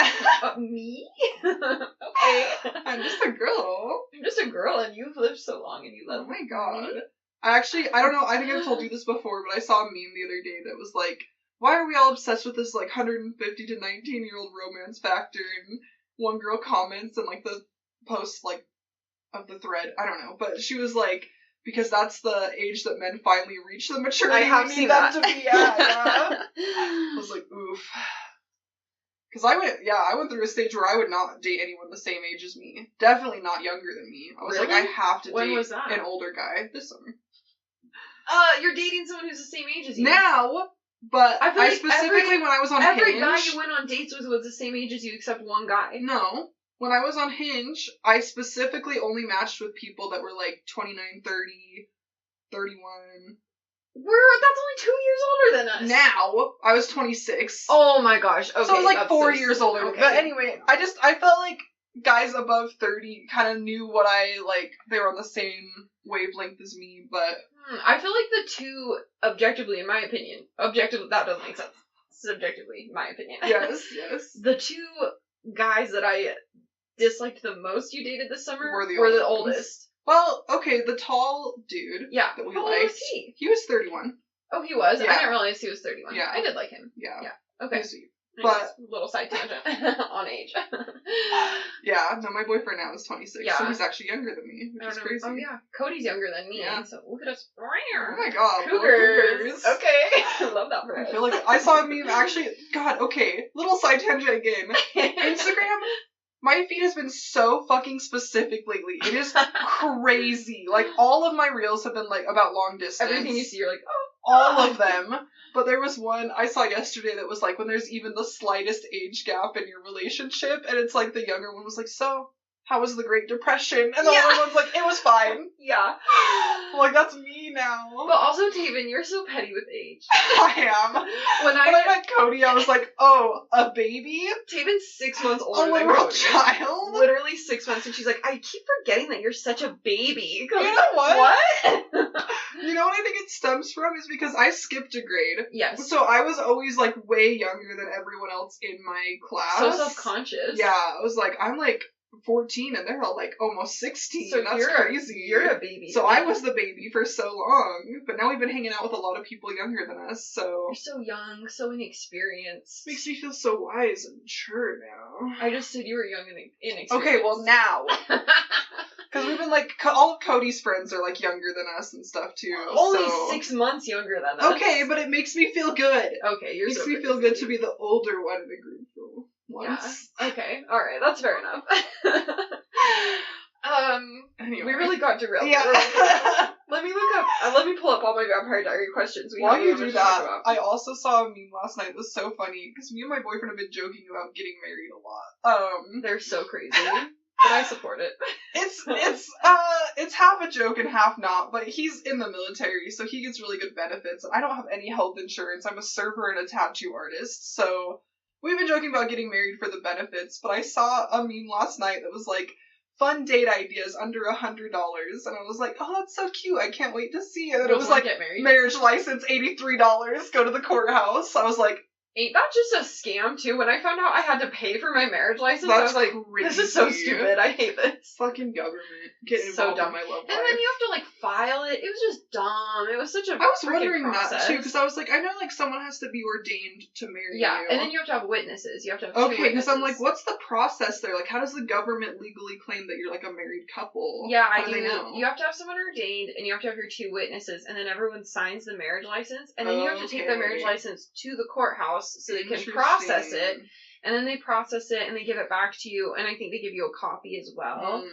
Me? Okay. I'm just a girl. I'm just a girl and you've lived so long and you love me. Oh my god. I don't know, I think I've told you this before, but I saw a meme the other day that was like, why are we all obsessed with this, like, 150 to 19-year-old romance factor? And one girl comments and, like, the post, like, of the thread, I don't know, but she was like, because that's the age that men finally reach the maturity. I have seen that. To be at, yeah. I was like, oof. Because I went through a stage where I would not date anyone the same age as me. Definitely not younger than me. I was Really? like, I have to When date was that? an older guy this summer. You're dating someone who's the same age as you. Now, but I feel like specifically when I was on every Hinge. guy you went on dates with was the same age as you except one guy. No. When I was on Hinge, I specifically only matched with people that were like 29, 30, 31. That's only 2 years older than us. Now, I was 26. Oh my gosh. Okay. So I was like 4 years older. Okay. But anyway, I felt like guys above 30 kind of knew what they were on the same wavelength as me, but... I feel like the two, objectively, in my opinion, that doesn't make sense. Subjectively, my opinion. Yes. The two guys that I disliked the most you dated this summer were the oldest. Well, okay, the tall dude that we How old liked, was he? He was 31. Oh, he was? Yeah. I didn't realize he was 31. Yeah. I did like him. Yeah. Okay. But little side tangent on age. Yeah, no, my boyfriend now is 26, so Yeah. he's actually younger than me, which is crazy. Oh yeah, Cody's younger than me, Yeah. so look at us. Oh my god, Cougars. Okay. I love that for us. I feel like I saw a meme actually. God, okay, little side tangent again. Instagram, my feed has been so fucking specific lately. It is crazy. Like, all of my reels have been like about long distance. Everything you see, you're like, oh. All of them. But there was one I saw yesterday that was like when there's even the slightest age gap in your relationship, and it's like the younger one was like, so, how was the Great Depression? And the older one's like, it was fine. Yeah. Like, that's me now. But also, Taven, you're so petty with age. I am. When I met Cody, I was like, oh, a baby? Taven's 6 months older a than little Cody. child? Literally 6 months, and she's like, I keep forgetting that you're such a baby. You know what? What? You know what I think it stems from is because I skipped a grade. Yes. So I was always, like, way younger than everyone else in my class. So self-conscious. Yeah, I was like, I'm, like, 14, and they're all, like, almost 16. So that's crazy. You're a baby. So I was the baby for so long, but now we've been hanging out with a lot of people younger than us, so... You're so young, so inexperienced. Makes me feel so wise and mature now. I just said you were young and inexperienced. Okay, well, now. Because we've been, like, all of Cody's friends are, like, younger than us and stuff, too. Only 6 months younger than us. Okay, but it makes me feel good. Okay, you're so Makes me feel good to be the older one in the group for once. Yeah. Okay, alright, that's fair enough. Anyway. We really got derailed. Yeah. Let me pull up all my Vampire Diary questions. While you do that, I also saw a meme last night that was so funny, because me and my boyfriend have been joking about getting married a lot. They're so crazy. But I support it. It's half a joke and half not, but he's in the military, so he gets really good benefits, and I don't have any health insurance. I'm a server and a tattoo artist, so we've been joking about getting married for the benefits, but I saw a meme last night that was like, fun date ideas under $100, and I was like, oh, that's so cute, I can't wait to see it. And it was like, get married? Marriage license, $83, go to the courthouse. I was like, ain't that just a scam, too? When I found out I had to pay for my marriage license, I was like, crazy. This is so stupid. I hate this. Fucking government. Getting So involved dumb. in my love life. And then you have to, like, file it. It was just dumb. It was such a I was freaking wondering process. that, too, because I was like, I know, like, someone has to be ordained to marry you. Yeah, and then you have to have witnesses. You have to have okay, two because I'm like, witnesses. what's the process there? Like, how does the government legally claim that you're, like, a married couple? Yeah, how do they know? You have to have someone ordained, and you have to have your two witnesses, and then everyone signs the marriage license, and then you have to take the marriage license to the courthouse so they can process it, and then they process it, and they give it back to you, and I think they give you a copy as well.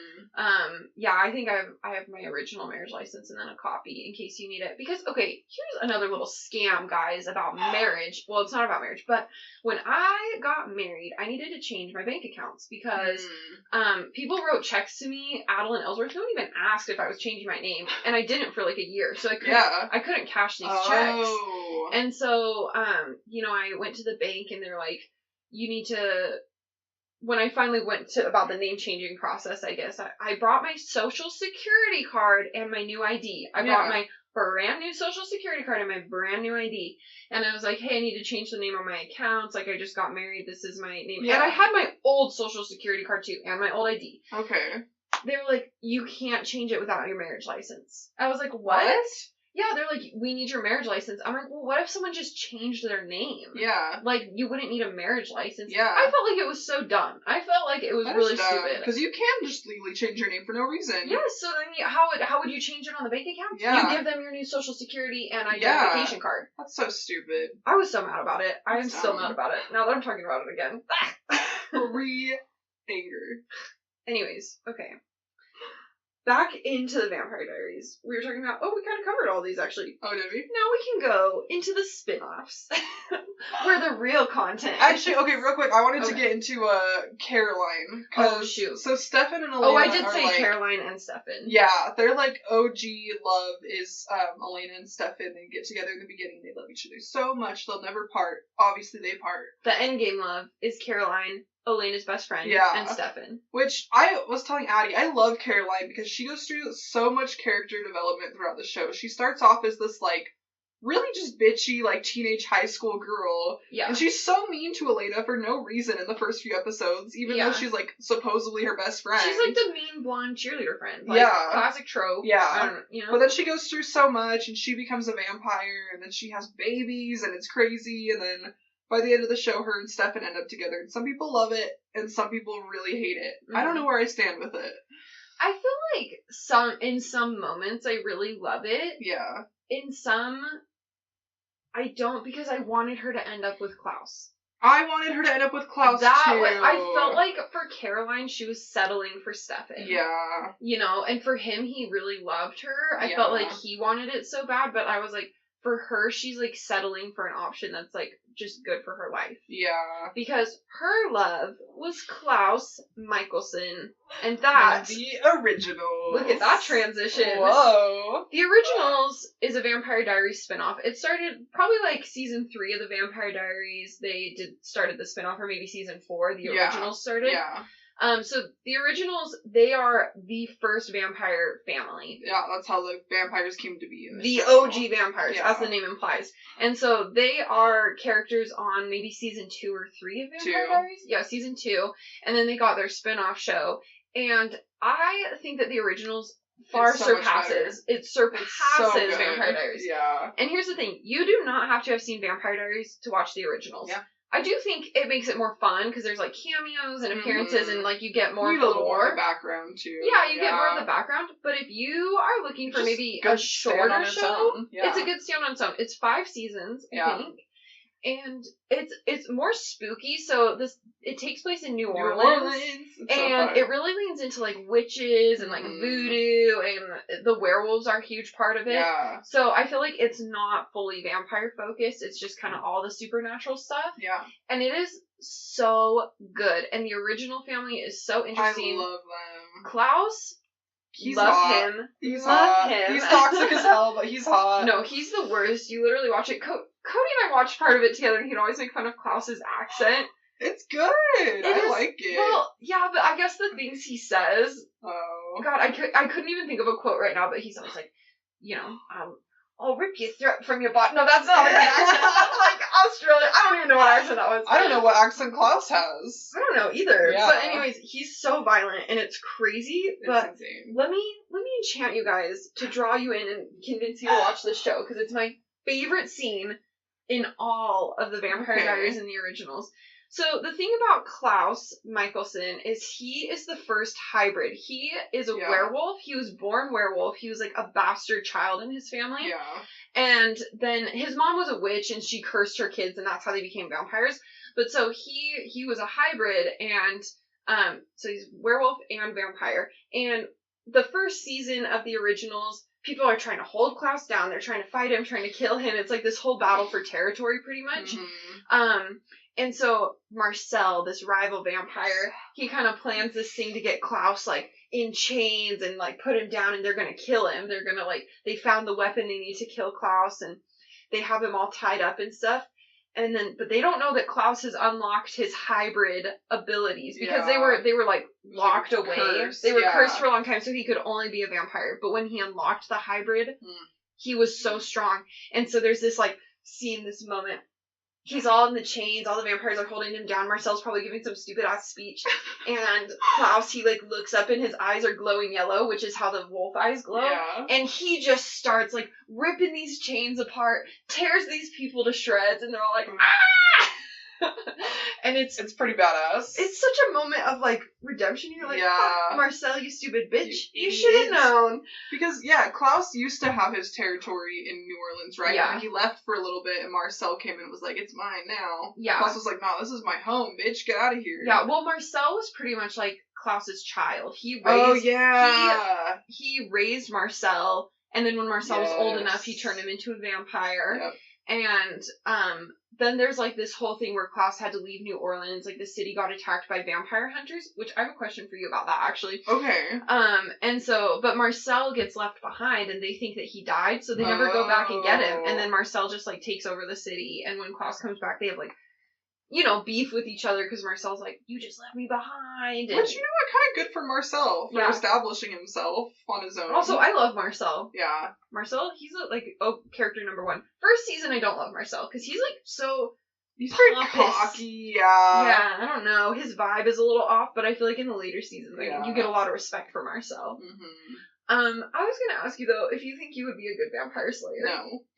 Yeah, I think I have my original marriage license and then a copy in case you need it. Because, okay, here's another little scam, guys, about marriage. Well, it's not about marriage, but when I got married, I needed to change my bank accounts because people wrote checks to me, Adel and Ellsworth. No one even asked if I was changing my name, and I didn't for like a year, so I couldn't cash these checks. And so, I went to the bank, and they're like, you need to... When I finally went to about the name changing process, I guess, I brought my social security card and my new ID. I brought my brand new social security card and my brand new ID. And I was like, hey, I need to change the name on my accounts. Like, I just got married. This is my name. Yeah. And I had my old social security card too and my old ID. Okay. They were like, you can't change it without your marriage license. I was like, what? Yeah, they're like, we need your marriage license. I'm like, well, what if someone just changed their name? Yeah. Like, you wouldn't need a marriage license. Yeah. I felt like it was so dumb. I felt like it was really stupid. Because you can just legally change your name for no reason. Yes, so then how would you change it on the bank account? Yeah. You give them your new social security and identification card. That's so stupid. I was so mad about it. I am still mad about it. Now that I'm talking about it again. Anger. Anyways, okay. Back into the Vampire Diaries. We were talking about, we kind of covered all these, actually. Oh, did we? Now we can go into the spin-offs. Where the real content Actually, okay, real quick, I wanted to get into, Caroline. Oh, shoot. So, Stefan and Elena I did say Caroline and Stefan. Yeah, they're like OG love is, Elena and Stefan. They get together in the beginning, they love each other so much, they'll never part. Obviously, they part. The endgame love is Caroline, Elena's best friend, and Stefan. Which, I was telling Addie, I love Caroline because she goes through so much character development throughout the show. She starts off as this, like, really just bitchy, like, teenage high school girl. Yeah. And she's so mean to Elena for no reason in the first few episodes, even though she's, like, supposedly her best friend. She's, like, the mean blonde cheerleader friend. Like, classic trope. Yeah. But then she goes through so much, and she becomes a vampire, and then she has babies, and it's crazy, and then by the end of the show, her and Stefan end up together. And some people love it, and some people really hate it. Mm-hmm. I don't know where I stand with it. I feel like in some moments, I really love it. Yeah. In some, I don't, because I wanted her to end up with Klaus. I wanted her to end up with Klaus, too. I felt like for Caroline, she was settling for Stefan. Yeah. You know, and for him, he really loved her. I felt like he wanted it so bad, but I was like, for her, she's, like, settling for an option that's, like, just good for her life. Yeah. Because her love was Klaus Michelson. And that... The Originals. Look at that transition. Whoa. The Originals is a Vampire Diaries spinoff. It started probably, like, season 3 of the Vampire Diaries. They started the spinoff, or maybe season 4. The Originals started. Yeah. So the Originals, they are the first vampire family. Yeah, that's how the vampires came to be. The OG vampires, as the name implies. And so they are characters on maybe season 2 or 3 of Vampire Diaries. Yeah, season 2. And then they got their spin-off show. And I think that the Originals surpasses. It surpasses Vampire Diaries. Yeah. And here's the thing. You do not have to have seen Vampire Diaries to watch the Originals. Yeah. I do think it makes it more fun because there's like cameos and appearances and like you get more of the lore. Background too. Yeah, you get more of the background. But if you are looking for maybe a shorter show, it's a good stand on its own. It's 5 seasons, I think. And it's more spooky, so it takes place in New Orleans. And it really leans into like witches and like voodoo, and the werewolves are a huge part of it. Yeah. So I feel like it's not fully vampire focused, it's just kind of all the supernatural stuff. Yeah. And it is so good. And the original family is so interesting. I love them. Klaus, he's love hot. him. He's love hot. him. He's toxic as hell, but he's hot. No, he's the worst. You literally watch it. Cody and I watched part of it together, and he'd always make fun of Klaus's accent. It's good. I like it. Well, yeah, but I guess the things he says. Oh. God, I couldn't even think of a quote right now, but he's always like, I'll rip your throat from your body. No, that's not like an accent. That's like Australian. I don't even know what accent that was. I don't know what accent Klaus has. I don't know either. Yeah. But anyways, he's so violent and it's crazy. But insane. Let me enchant you guys to draw you in and convince you to watch this show because it's my favorite scene in all of the Vampire Diaries and the Originals. So the thing about Klaus Michelson is he is the first hybrid. He is a werewolf. He was born werewolf. He was like a bastard child in his family. Yeah. And then his mom was a witch and she cursed her kids and that's how they became vampires. But so he was a hybrid and so he's werewolf and vampire. And the first season of the Originals, people are trying to hold Klaus down. They're trying to fight him, trying to kill him. It's like this whole battle for territory pretty much. Mm-hmm. And so Marcel, this rival vampire, he kind of plans this thing to get Klaus, like, in chains and, like, put him down and they're going to kill him. They're going to, like, they found the weapon they need to kill Klaus and they have him all tied up and stuff. And then, but they don't know that Klaus has unlocked his hybrid abilities because they were, like, locked away. Cursed, they were cursed for a long time, so he could only be a vampire. But when he unlocked the hybrid, he was so strong. And so there's this, like, scene, this moment he's all in the chains, all the vampires are holding him down. Marcel's probably giving some stupid ass speech. And Klaus, he like looks up and his eyes are glowing yellow, which is how the wolf eyes glow. Yeah. And he just starts like ripping these chains apart, tears these people to shreds, and they're all like, ah! And it's pretty badass. It's such a moment of like redemption. You're like, yeah. fuck, Marcel, you stupid bitch. You should have known. Because Klaus used to have his territory in New Orleans, right? Yeah. And he left for a little bit, and Marcel came in and was like, "It's mine now." Yeah. Klaus was like, "No, this is my home, bitch. Get out of here." Yeah. Well, Marcel was pretty much like Klaus's child. He raised. He raised Marcel, and then when Marcel was old enough, he turned him into a vampire. Yep. And then there's like this whole thing where Klaus had to leave New Orleans. Like the city got attacked by vampire hunters, which I have a question for you about that actually. Okay. And so, but Marcel gets left behind, and they think that he died, so they never go back and get him. And then Marcel just like takes over the city, and when Klaus comes back, they have like, you know, beef with each other because Marcel's like, you just left me behind. And which, you know what, kind of good for Marcel for establishing himself on his own. Also, I love Marcel. Yeah. Marcel, he's character number one. First season, I don't love Marcel because he's like so. He's very cocky, yeah. Yeah, I don't know. His vibe is a little off, but I feel like in the later seasons, you get a lot of respect for Marcel. Mm-hmm. I was gonna ask you though, if you think you would be a good vampire slayer.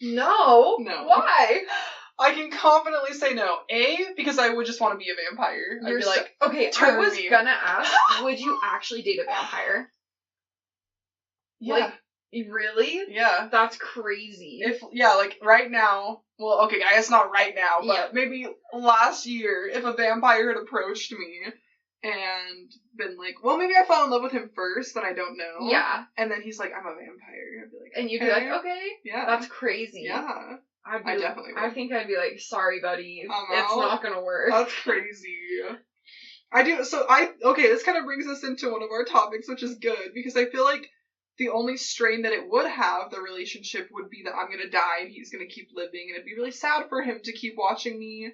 No. Why? I can confidently say no. A, because I would just want to be a vampire. I'd be like, okay, I was gonna ask, would you actually date a vampire? Yeah. Like, really? Yeah. That's crazy. Like right now, well, okay, I guess not right now, but maybe last year, if a vampire had approached me and been like, well, maybe I fell in love with him first, that I don't know. Yeah. And then he's like, I'm a vampire. I'd be like, and you'd be like, okay. Yeah. That's crazy. Yeah. I definitely would. I think I'd be like, sorry, buddy. It's not gonna work. That's crazy. This kind of brings us into one of our topics, which is good, because I feel like the only strain that it would have, the relationship, would be that I'm gonna die and he's gonna keep living, and it'd be really sad for him to keep watching me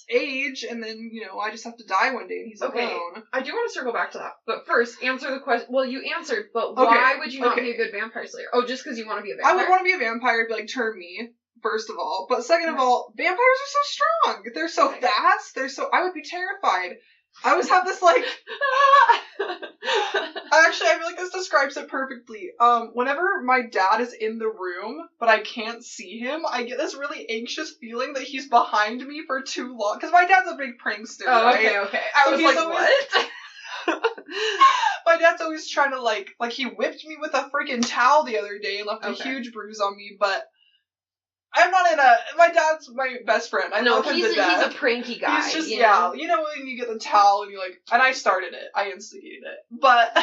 age, and then, you know, I just have to die one day and he's alone. I do want to circle back to that, but first, answer the question. Well, you answered, but why would you not be a good vampire slayer? Oh, just because you want to be a vampire? I would want to be a vampire, be like, turn me, first of all. But second of all, vampires are so strong. They're so fast. I would be terrified. I always have this, like... I feel like this describes it perfectly. Whenever my dad is in the room, but I can't see him, I get this really anxious feeling that he's behind me for too long. Because my dad's a big prankster, right? Okay. I was like, what? My dad's always trying to, like, he whipped me with a freaking towel the other day and left a huge bruise on me, but... I'm not my dad's my best friend. I love him to death. He's a pranky guy. He's just, you know when you get the towel and you're like, and I started it. I instigated it. But,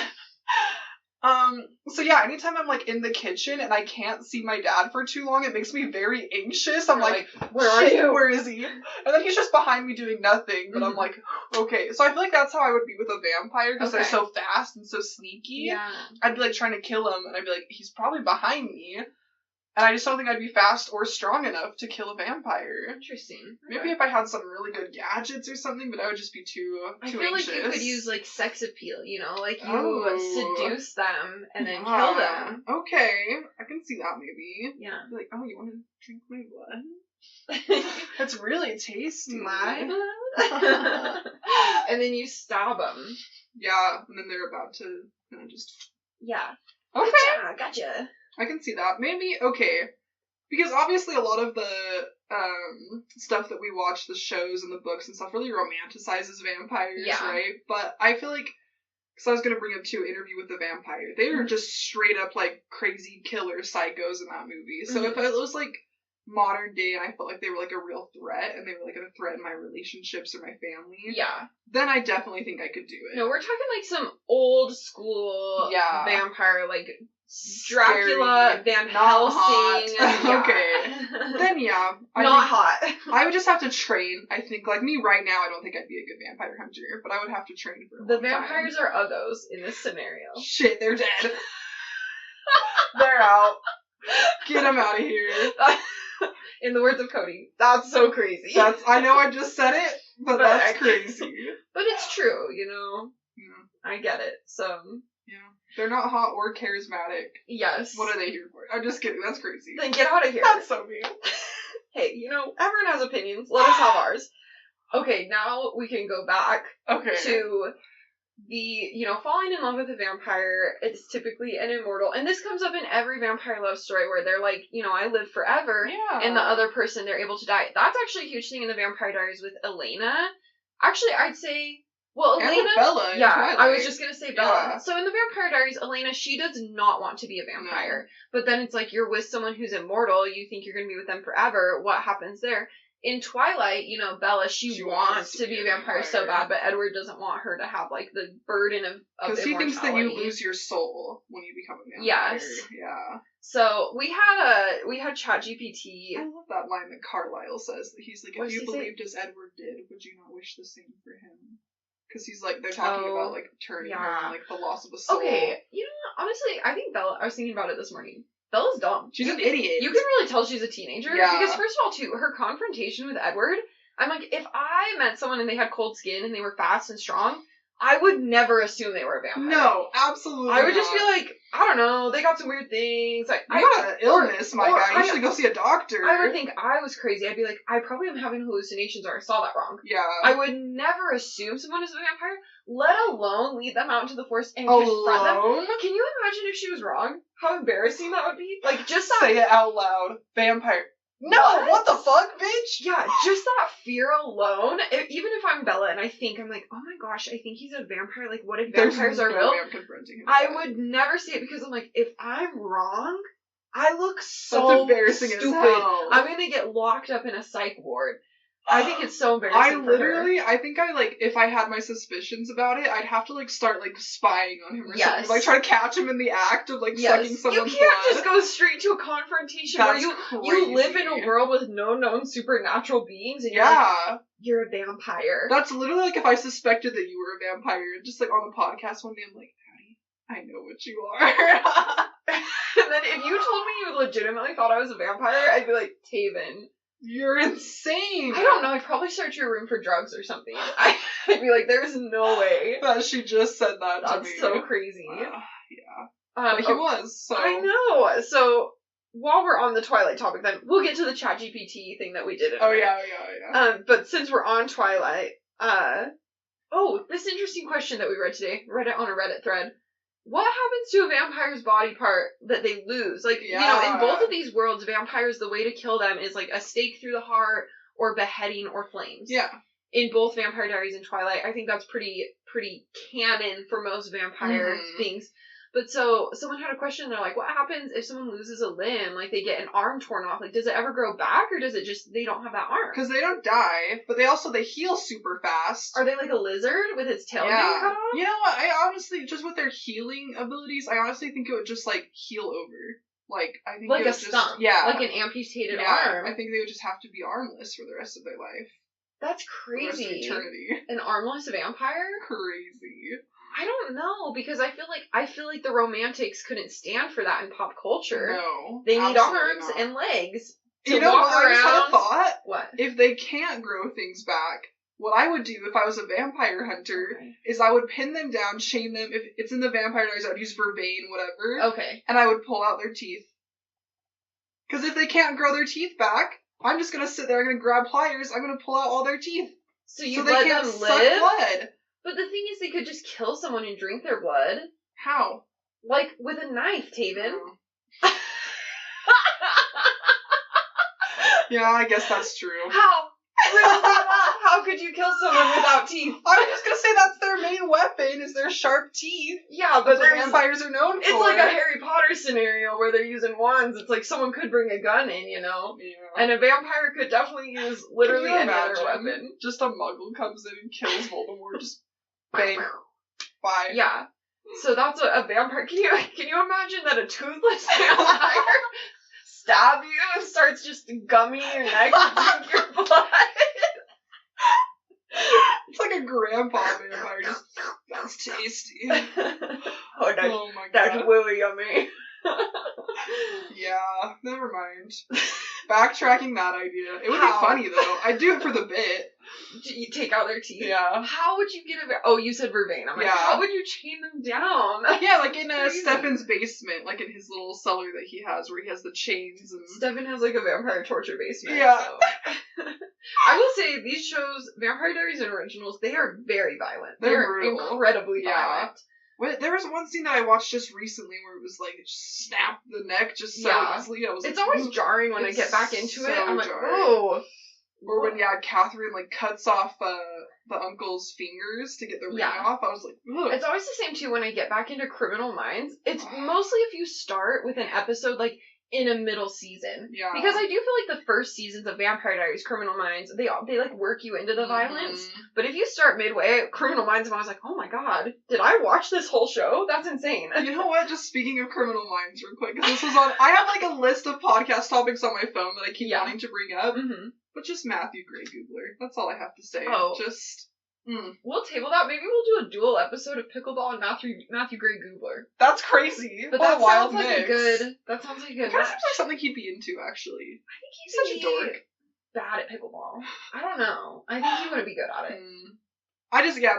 anytime I'm, like, in the kitchen and I can't see my dad for too long, it makes me very anxious. I'm like, where are you? Where is he? And then he's just behind me doing nothing, but I'm like, okay. So I feel like that's how I would be with a vampire, because they're so fast and so sneaky. Yeah. I'd be, like, trying to kill him, and I'd be like, he's probably behind me. And I just don't think I'd be fast or strong enough to kill a vampire. Interesting. Maybe if I had some really good gadgets or something, but I would just be too anxious. Like you could use, like, sex appeal, you know? Like, you seduce them and then kill them. Okay. I can see that, maybe. Yeah. Be like, oh, you want to drink my blood? That's really tasty. My blood? And then you stab them. Yeah, and then they're about to just... Yeah. Okay. Gotcha. I can see that. Maybe, okay. Because obviously a lot of the stuff that we watch, the shows and the books and stuff, really romanticizes vampires, right? But I feel like, because I was going to bring up too, Interview with the Vampire, they were just straight up, like, crazy killer psychos in that movie. So if it was, like, modern day and I felt like they were, like, a real threat, and they were, like, going to threaten my relationships or my family, then I definitely think I could do it. No, we're talking, like, some old school vampire, like... Dracula, Van Helsing. Okay. Then not hot. I would just have to train. I think, like me right now, I don't think I'd be a good vampire hunter, but I would have to train for the vampires are uggos in this scenario. Shit, they're dead. They're out. Get them out of here. In the words of Cody, that's so crazy. I know I just said it, but that's crazy. But it's true, you know. Yeah. I get it. So. Yeah. They're not hot or charismatic. Yes. What are they here for? I'm just kidding. That's crazy. Then get out of here. That's so mean. hey, everyone has opinions. Let us have ours. Okay, now we can go back to the, falling in love with a vampire. It's typically an immortal. And this comes up in every vampire love story where they're like, I live forever. Yeah. And the other person, they're able to die. That's actually a huge thing in the Vampire Diaries with Elena. Actually, I'd say... Well, and Elena... with Bella in Twilight. I was just going to say Bella. Yeah. So in the Vampire Diaries, Elena, she does not want to be a vampire. No. But then it's like you're with someone who's immortal. You think you're going to be with them forever. What happens there? In Twilight, Bella, she wants to be a vampire so bad, but Edward doesn't want her to have, like, the burden of because he thinks that you lose your soul when you become a vampire. Yes. Yeah. So, we had ChatGPT. I love that line that Carlisle says, that he's like, if you believed as Edward did, would you not wish the same for him? Because he's like, they're talking about, like, turning her and, like, the loss of a soul. Okay, honestly, I think Bella, I was thinking about it this morning. Bella's dumb. She's an idiot. You can really tell she's a teenager. Yeah. Because first of all, too, her confrontation with Edward, I'm like, if I met someone and they had cold skin and they were fast and strong, I would never assume they were a vampire. No, absolutely I would just be like, I don't know, they got some weird things. Like, you got an illness, my guy. You should go see a doctor. I would think I was crazy. I'd be like, I probably am having hallucinations or I saw that wrong. Yeah. I would never assume someone is a vampire, let alone lead them out into the forest and confront them. Can you imagine if she was wrong? How embarrassing that would be? Like, just that... Say it out loud. Vampire. No, what the fuck, bitch? Yeah, just that fear alone. Even if I'm Bella and I'm like, oh my gosh, I think he's a vampire. Like, what if vampires are real? I would never say it because I'm like, if I'm wrong, I look so That's embarrassing stupid. As hell. I'm gonna get locked up in a psych ward. I think it's so embarrassing. I think if I had my suspicions about it, I'd have to, like, start, like, spying on him or something. Like, try to catch him in the act of, like, sucking someone's blood. You can't just go straight to a confrontation where you live in a world with no known supernatural beings and you're like, you're a vampire. That's literally like if I suspected that you were a vampire, just, like, on the podcast one day, I'm like, Patty, I know what you are. And then if you told me you legitimately thought I was a vampire, I'd be like, Taven. You're insane. I don't know. I'd probably search your room for drugs or something. I'd be like, there's no way. That she just said that to me. That's so crazy. Yeah. But he was, so. I know. So, while we're on the Twilight topic, then we'll get to the ChatGPT thing that we did. Yeah. But since we're on Twilight, this interesting question that we read today, read it on a Reddit thread. What happens to a vampire's body part that they lose? Like, in both of these worlds, vampires, the way to kill them is, like, a stake through the heart or beheading or flames. Yeah. In both Vampire Diaries and Twilight, I think that's pretty canon for most vampire things. But so, someone had a question, they're like, what happens if someone loses a limb? Like, they get an arm torn off. Like, does it ever grow back, or does it just, they don't have that arm? Because they don't die, but they heal super fast. Are they like a lizard with its tail being cut off? You know what, I honestly, just with their healing abilities, I honestly think it would just, like, heal over. Like, I think like it would a stump. Yeah. Like an amputated arm. I think they would just have to be armless for the rest of their life. That's crazy. The rest of eternity. An armless vampire? Crazy. I don't know, because I feel like the romantics couldn't stand for that in pop culture. No. They need arms and legs to you know walk what, around. I just had a thought. What? If they can't grow things back, what I would do if I was a vampire hunter is I would pin them down, chain them. If it's in the Vampire Diaries, I would use vervain, whatever. Okay. And I would pull out their teeth. Because if they can't grow their teeth back, I'm just going to sit there, I'm going to grab pliers, I'm going to pull out all their teeth. So you they let can't them suck live? blood. But the thing is, they could just kill someone and drink their blood. How? Like, with a knife, Taven. Yeah, I guess that's true. How? How could you kill someone without teeth? I was just gonna say that's their main weapon, is their sharp teeth. Yeah, but the vampires are known for. It's like a Harry Potter scenario where they're using wands. It's like someone could bring a gun in, Yeah. And a vampire could definitely use literally any other weapon. Just a muggle comes in and kills Voldemort. Just bang. Bye. Yeah. So that's a vampire. Can you imagine that a toothless vampire stab you and starts just gumming your neck to drink your blood? It's like a grandpa vampire. Just, that's tasty. Oh my god. That's really yummy. Yeah, never mind. Backtracking that idea. It would be funny, though. I'd do it for the bit. You take out their teeth? Yeah. How would you get a... Oh, you said vervain. I'm like, how would you chain them down? Yeah, like in Stefan's basement, like in his little cellar that he has, where he has the chains and... Stefan has like a vampire torture basement. Yeah. So. I will say, these shows, Vampire Diaries and Originals, they are very violent. They're incredibly violent. There was one scene that I watched just recently where it was like, it just snapped the neck just so easily. I was it's like, always jarring when I get back into it. I'm like, jarring. oh. Or when, Catherine, like, cuts off the uncle's fingers to get the ring off, I was like, ugh. It's always the same, too, when I get back into Criminal Minds. It's mostly if you start with an episode, like, in a middle season. Yeah. Because I do feel like the first seasons of Vampire Diaries, Criminal Minds, they like, work you into the violence. But if you start midway, Criminal Minds, I was like, oh my god, did I watch this whole show? That's insane. You know what? Just speaking of Criminal Minds real quick, because this was on... I have, like, a list of podcast topics on my phone that I keep wanting to bring up. Mm-hmm. But just Matthew Gray Googler. That's all I have to say. Oh. Just... We'll table that. Maybe we'll do a dual episode of Pickleball and Matthew Gray Googler. That's crazy. But that sounds like a good... That sounds like a good It kind of seems like something he'd be into, actually. I think he's such a dork. Bad at pickleball. I don't know. I think he wouldn't be good at it.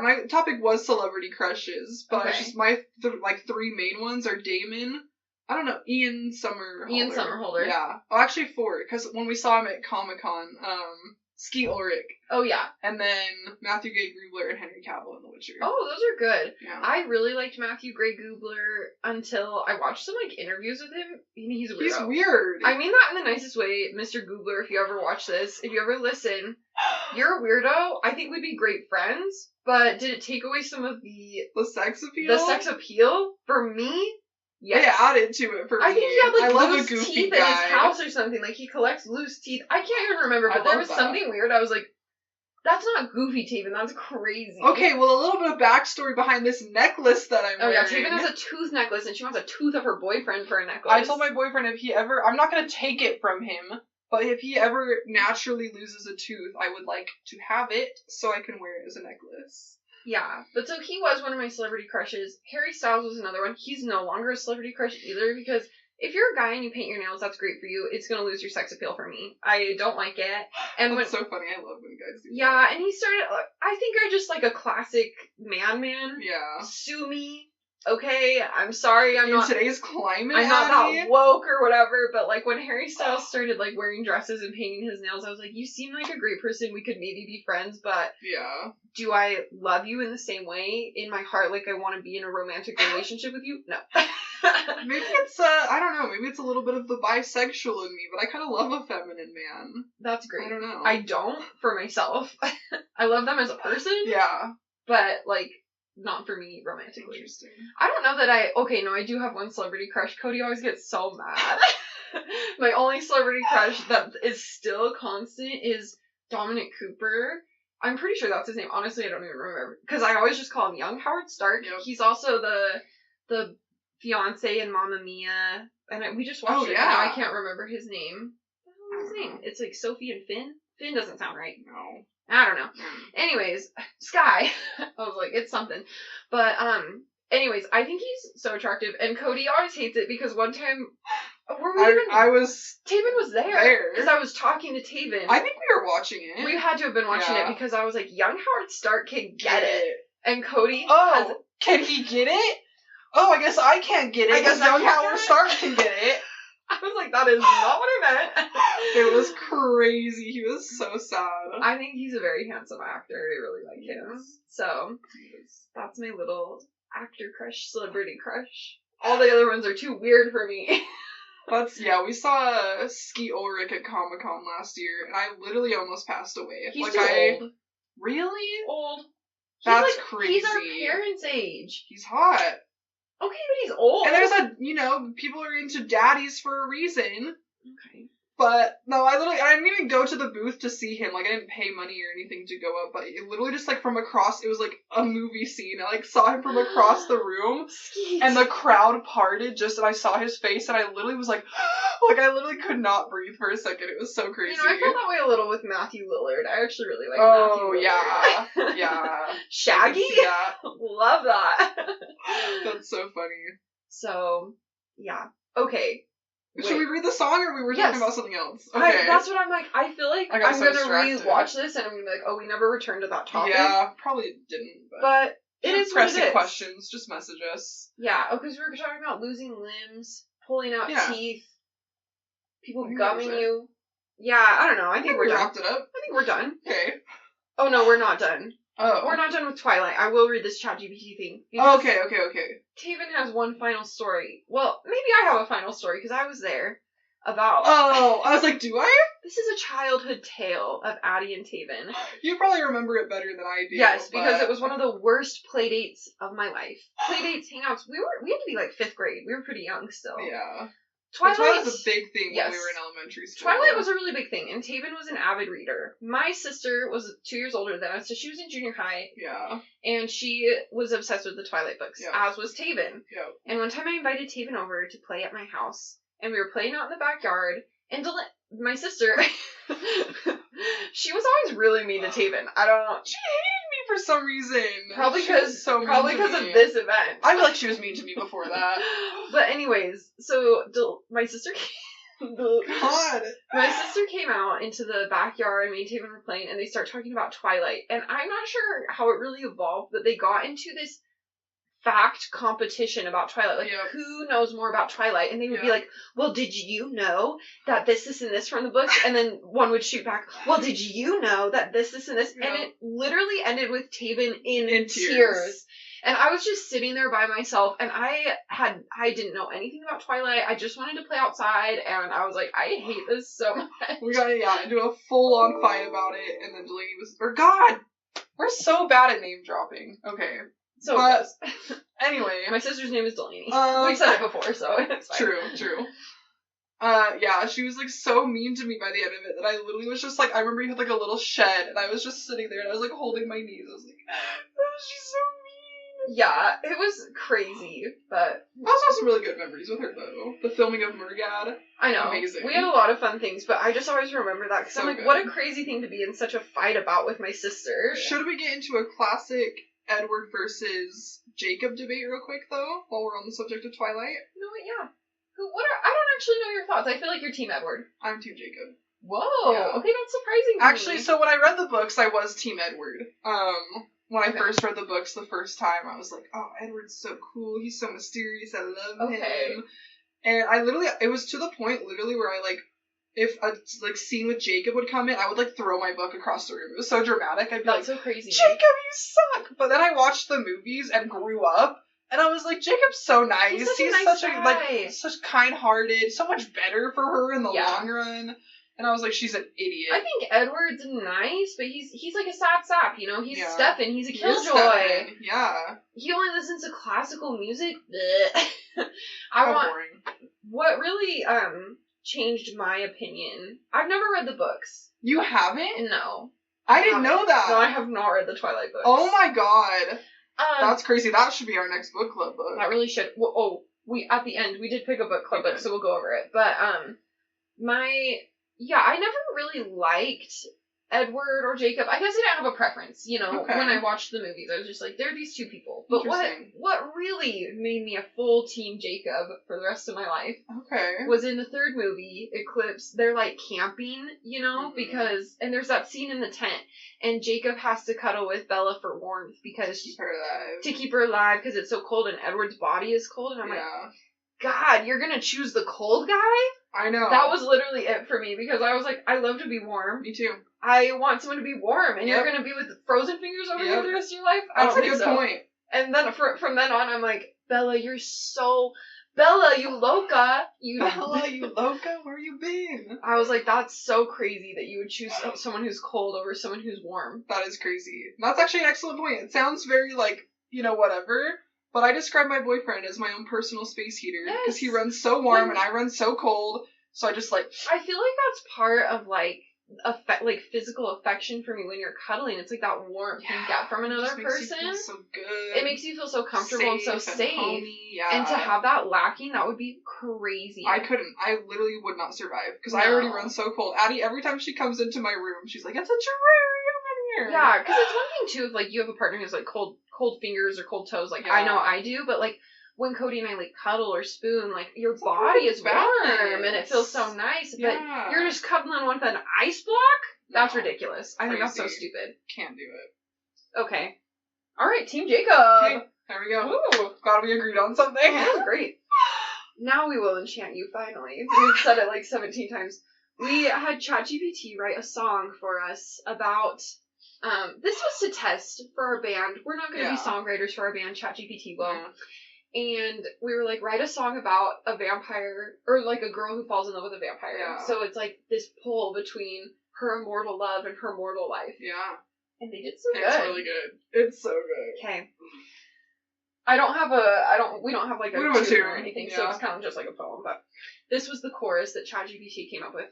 My topic was celebrity crushes, but it's just my, three main ones are Damon, I don't know, Ian Somerhalder. Yeah. Oh, actually 4, because when we saw him at Comic-Con, Skeet Ulrich. Oh, yeah. And then Matthew Gray Goobler and Henry Cavill in The Witcher. Oh, those are good. Yeah. I really liked Matthew Gray Goobler until I watched some, interviews with him. He's weird. He's weird. I mean that in the nicest way, Mr. Googler, if you ever watch this, if you ever listen, you're a weirdo. I think we'd be great friends, but did it take away some of the sex appeal? The sex appeal? For me? Yes. They added to it for me. I think he had, I love loose a goofy teeth guy. in his house or something. Like, he collects loose teeth. I can't even remember, but there was something weird. I was like, that's not goofy, Taven. That's crazy. Okay, well, a little bit of backstory behind this necklace that I'm wearing. Oh, yeah, Taven has a tooth necklace, and she wants a tooth of her boyfriend for a necklace. I told my boyfriend if he ever... I'm not going to take it from him, but if he ever naturally loses a tooth, I would like to have it so I can wear it as a necklace. Yeah, but so he was one of my celebrity crushes. Harry Styles was another one. He's no longer a celebrity crush either, because if you're a guy and you paint your nails, that's great for you. It's going to lose your sex appeal for me. I don't like it. And that's so funny. I love when guys do that. Yeah, and he started... I think I just like a classic man. Yeah. Sue me. Okay, I'm sorry, I'm not... In today's climate, I'm not that woke or whatever, but, when Harry Styles started, wearing dresses and painting his nails, I was like, you seem like a great person, we could maybe be friends, but... Yeah. Do I love you in the same way? In my heart, I want to be in a romantic relationship with you? No. Maybe it's, I don't know, maybe it's a little bit of the bisexual in me, but I kind of love a feminine man. That's great. I don't know. I don't, for myself. I love them as a person. Yeah. But, not for me romantically. Interesting. I don't know that I do have one celebrity crush. Cody always gets so mad. My only celebrity crush that is still constant is Dominic Cooper. I'm pretty sure that's his name. Honestly, I don't even remember. Because I always just call him Young Howard Stark. Yep. He's also the fiance in Mamma Mia. And we just watched it. Yeah. Now I can't remember his name. What was his name? It's Sophie and Finn. Finn doesn't sound right. No. I don't know. Anyways, Sky. I was like, it's something. But, anyways, I think he's so attractive. And Cody always hates it because one time... Taven was there. Because I was talking to Taven. I think we were watching it. We had to have been watching it because I was like, Young Howard Stark can get it. And Cody can he get it? Oh, I guess I can't get it. I guess Young Howard Stark can get it. I was like, that is not what I meant. It was crazy. He was so sad. I think he's a very handsome actor. I really like him. So, that's my little actor crush, celebrity crush. All the other ones are too weird for me. We saw Skeet Ulrich at Comic-Con last year, and I literally almost passed away. He's too old. Really? Old. That's crazy. He's our parents' age. He's hot. Okay, but he's old. And there's people are into daddies for a reason. Okay. But, no, I didn't even go to the booth to see him. I didn't pay money or anything to go up, but it literally just, from across, it was, a movie scene. I, saw him from across the room, and the crowd parted and I saw his face, and I literally was I literally could not breathe for a second. It was so crazy. I felt that way a little with Matthew Lillard. I actually really like Matthew Lillard. Oh, yeah. Shaggy? Yeah. Love that. That's so funny. So, yeah. Okay. Should we read the song, or we were talking about something else? Okay. That's what I'm like. I feel like I'm so gonna distracted. re-watch this, and I'm gonna be like, oh, we never returned to that topic. Yeah, probably didn't. But it is what it is. Pressing questions, just message us. Yeah, because we were talking about losing limbs, pulling out teeth, people gumming you. Yeah, I don't know. I think we're done. Wrapped it up. I think we're done. Okay. Oh no, we're not done. Oh. We're not done with Twilight. I will read this ChatGPT thing. Okay. Taven has one final story. Well, maybe I have a final story because I was there. About. Oh, I was like, do I? This is a childhood tale of Addie and Taven. You probably remember it better than I do. Yes, because it was one of the worst play dates of my life. Play dates, hangouts. We had to be like 5th grade. We were pretty young still. Yeah. Twilight was a big thing when we were in elementary school. Twilight was a really big thing, and Taven was an avid reader. My sister was 2 years older than us, so she was in junior high. Yeah. And she was obsessed with the Twilight books, as was Taven. Yeah. And one time I invited Taven over to play at my house, and we were playing out in the backyard, and my sister, she was always really mean to Taven. She hated me for some reason. Probably because of this event. I feel like she was mean to me before that. But anyways, so my sister God. My sister came out into the backyard, and me and Taven were playing, and they start talking about Twilight. And I'm not sure how it really evolved, but they got into this fact competition about Twilight. Like, who knows more about Twilight? And they would be like, well, did you know that this and this from the books? And then one would shoot back, well, did you know that this and this? And it literally ended with Taven in tears. And I was just sitting there by myself, and I didn't know anything about Twilight. I just wanted to play outside, and I was like, I hate this so much. We gotta, do a full-on fight about it, and then Delaney God! We're so bad at name dropping. Okay. So anyway. My sister's name is Delaney. We've said it before, so it's fine. True. She was, like, so mean to me by the end of it that I literally was just, like, I remember you had, like, a little shed, and I was just sitting there, and I was, like, holding my knees. I was like, oh, she's so mean. Yeah, it was crazy, but... I also have some really good memories with her, though. The filming of Murgad. I know. Amazing. We had a lot of fun things, but I just always remember that, because So I'm like, good. what a crazy thing to be in such a fight about with my sister. Should we get into a classic Edward versus Jacob debate real quick, though, while we're on the subject of Twilight? No, yeah. I don't actually know your thoughts. I feel like you're Team Edward. I'm Team Jacob. Whoa. Yeah. Okay, that's surprising to Actually, me. so when I read the books, I was Team Edward. When I first read the books the first time, I was like, oh, Edward's so cool. He's so mysterious. I love him. And I literally, it was to the point, literally, where I, like, if a, like, scene with Jacob would come in, I would, like, throw my book across the room. It was so dramatic. I'd be That's so crazy. Jacob, you suck! But then I watched the movies and grew up, and I was like, Jacob's so nice. He's such a like, such kind-hearted, so much better for her in the long run. And I was like, she's an idiot. I think Edward's nice, but he's like a sad sap, you know? He's Stefan. He's a killjoy. Stefan. Yeah. He only listens to classical music. Boring. What really changed my opinion. I've never read the books. You haven't? No. I didn't know that. No, I have not read the Twilight books. Oh my god. That's crazy. That should be our next book club book. That really should. Well, at the end, we did pick a book club book, so we'll go over it. But, I never really liked Edward or Jacob. I guess I didn't have a preference, you know, when I watched the movies. I was just like, they're these two people. But what really made me a full Team Jacob for the rest of my life was in the third movie, Eclipse. They're, like, camping, you know, because, and there's that scene in the tent, and Jacob has to cuddle with Bella for warmth because to keep her alive because it's so cold, and Edward's body is cold, and I'm like, God, you're gonna choose the cold guy? I know. That was literally it for me, because I was like, I love to be warm. Me too. I want someone to be warm, and you're gonna be with frozen fingers over here the rest of your life? That's a good point. And then from then on, I'm like, Bella, Bella, you loca. Bella, you loca? Where you been? I was like, that's so crazy that you would choose someone who's cold over someone who's warm. That is crazy. That's actually an excellent point. It sounds very, like, you know, whatever. But I describe my boyfriend as my own personal space heater. Because he runs so warm and I run so cold. So I just, like... I feel like that's part of, like physical affection for me when you're cuddling. It's like that warmth you get from another person. It makes you feel so good. It makes you feel so comfortable and so safe. Homey, and to have that lacking, that would be crazy. I couldn't. I literally would not survive. Because I already run so cold. Addie, every time she comes into my room, she's like, it's a terrarium in here. Yeah, because it's one thing, too, if, like, you have a partner who's, like, cold fingers or cold toes. Like, I know I do, but, like, when Cody and I like cuddle or spoon, like your It's body like is warm and it feels so nice, but you're just cuddling with an ice block? That's ridiculous. I think that's so stupid. Can't do it. Okay. Alright, Team Jacob. Okay, there we go. Ooh. Glad we agreed on something. That was great. Now we will enchant you, finally. We've said it like 17 times. We had ChatGPT write a song for us about, this was to test for our band. We're not going to be songwriters for our band, ChatGPT will. And we were like, write a song about a vampire, or like a girl who falls in love with a vampire. Yeah. So it's like this pull between her immortal love and her mortal life. Yeah. And they did so good. It's really good. It's so good. Okay. We don't have like a tune or anything, so it's kind of just like a poem, but this was the chorus that ChatGPT came up with.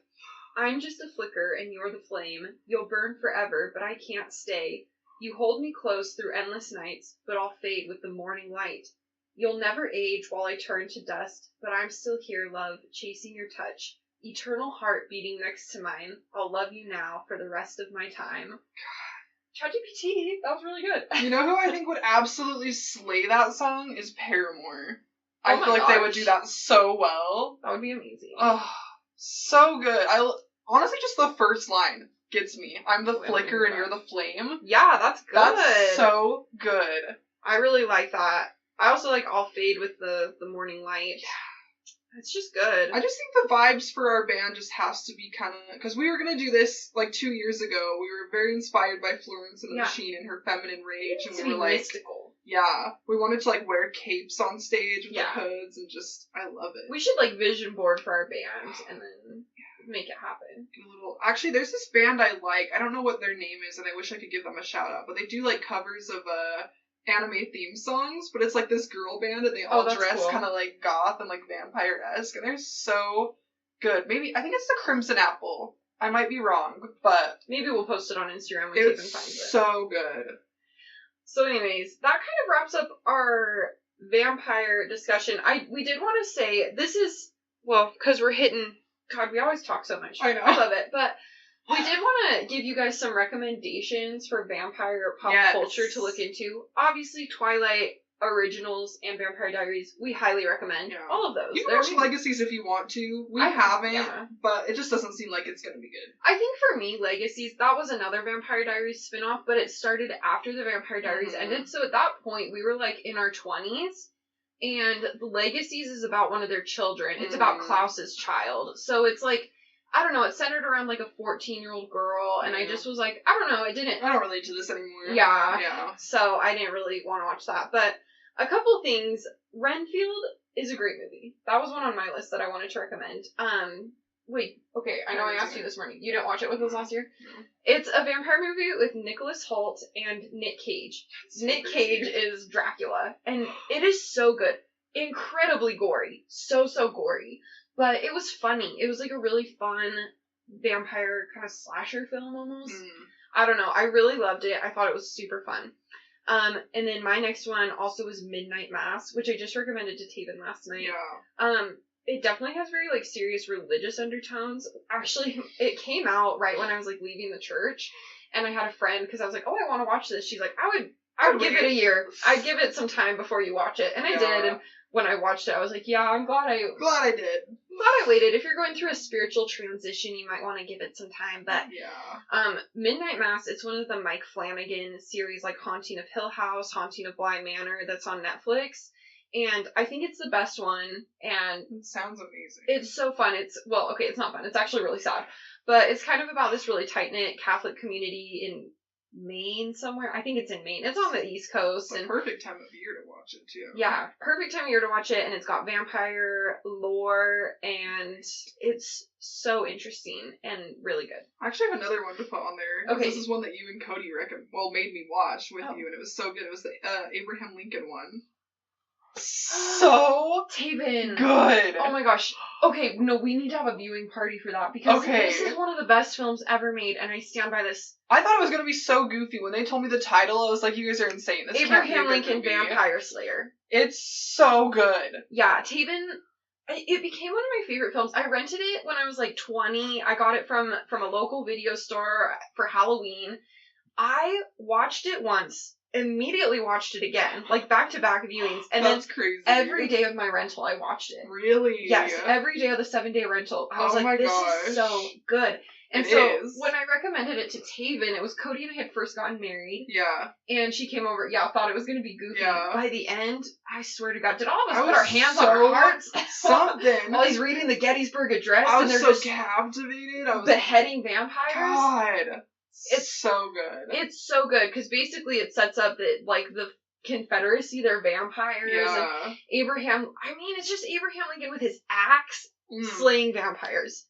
I'm just a flicker and you're the flame. You'll burn forever, but I can't stay. You hold me close through endless nights, but I'll fade with the morning light. You'll never age while I turn to dust, but I'm still here, love, chasing your touch. Eternal heart beating next to mine. I'll love you now for the rest of my time. ChatGPT, that was really good. You know who I think would absolutely slay that song is Paramore. I feel like they would do that so well. That would be amazing. Oh, so good. Honestly, just the first line gets me. I'm the flicker and you're the flame. Yeah, that's good. That's so good. I really like that. I also like I'll fade with the morning light. Yeah. It's just good. I just think the vibes for our band just has to be kind of... Because we were going to do this, like, 2 years ago. We were very inspired by Florence and the Machine and her feminine rage. And we were like... mystical. Yeah. We wanted to, like, wear capes on stage with the hoods and just... I love it. We should, like, vision board for our band and then make it happen. Actually, there's this band I like. I don't know what their name is, and I wish I could give them a shout-out. But they do, like, covers of... anime theme songs, but it's like this girl band and they all dress kind of like goth and like vampire-esque, and they're so good. Maybe I think it's the Crimson Apple. I might be wrong, but maybe we'll post it on Instagram when Taven finds it. It's so good. So anyways, that kind of wraps up our vampire discussion. We did want to say this is, well, because we're hitting, God, we always talk so much. I know. I love it, but we did want to give you guys some recommendations for vampire pop culture to look into. Obviously, Twilight originals and Vampire Diaries, we highly recommend all of those. You can watch Legacies if you want to. We haven't, but it just doesn't seem like it's going to be good. I think for me, Legacies, that was another Vampire Diaries spinoff, but it started after the Vampire Diaries ended. So at that point, we were like in our 20s, and Legacies is about one of their children. It's about Klaus's child. So it's like, I don't know, it's centered around like a 14-year-old girl, and I just was like, I don't know, I don't relate to this anymore. Yeah. So I didn't really want to watch that. But a couple things. Renfield is a great movie. That was one on my list that I wanted to recommend. Wait, okay, I know I asked you this morning. You didn't watch it with us last year? No. It's a vampire movie with Nicholas Hoult and Nick Cage. Nick Cage is Dracula, and it is so good. Incredibly gory. So gory. But it was funny. It was like a really fun vampire kind of slasher film almost. I don't know. I really loved it. I thought it was super fun. And then my next one also was Midnight Mass, which I just recommended to Taven last night. Yeah. It definitely has very like serious religious undertones. Actually, it came out right when I was like leaving the church, and I had a friend because I was like, oh, I want to watch this. She's like, I would give it a year. I'd give it some time before you watch it, and I did. And when I watched it, I was like, yeah, I'm glad I did. Glad I waited. If you're going through a spiritual transition, you might want to give it some time. But Midnight Mass, it's one of the Mike Flanagan series, like Haunting of Hill House, Haunting of Bly Manor, that's on Netflix. And I think it's the best one. And it sounds amazing. It's so fun. It's not fun. It's actually really sad. But it's kind of about this really tight-knit Catholic community in Maine somewhere. I think it's in Maine. It's on the East Coast. It's the perfect time of year to watch it, too. Yeah, perfect time of year to watch it, and it's got vampire lore, and it's so interesting and really good. I actually have another one to put on there. Okay. This is one that you and Cody made me watch with you, and it was so good. It was the Abraham Lincoln one. So Taven. Good. Oh my gosh. Okay, no, we need to have a viewing party for that because this is one of the best films ever made, and I stand by this. I thought it was going to be so goofy. When they told me the title, I was like, you guys are insane. This Abraham Lincoln Vampire Slayer. It's so good. Yeah, Taven, it became one of my favorite films. I rented it when I was like 20. I got it from a local video store for Halloween. I watched it once. immediately watched it again, like back-to-back viewings, and That's then crazy. every day of my rental I watched it. Really? Yes, every day of the 7-day rental. I was like, this is so good. And when I recommended it to Taven, it was Cody and I had first gotten married. Yeah. And she came over, thought it was going to be goofy. Yeah. By the end, I swear to God, did all of us put our hands on our hearts? Something. While he's reading the Gettysburg Address. I was and so they're just captivated. I was beheading vampires. God. It's so good. It's so good, because basically it sets up that, like, the Confederacy, they're vampires. Yeah. And it's just Abraham Lincoln with his axe slaying vampires.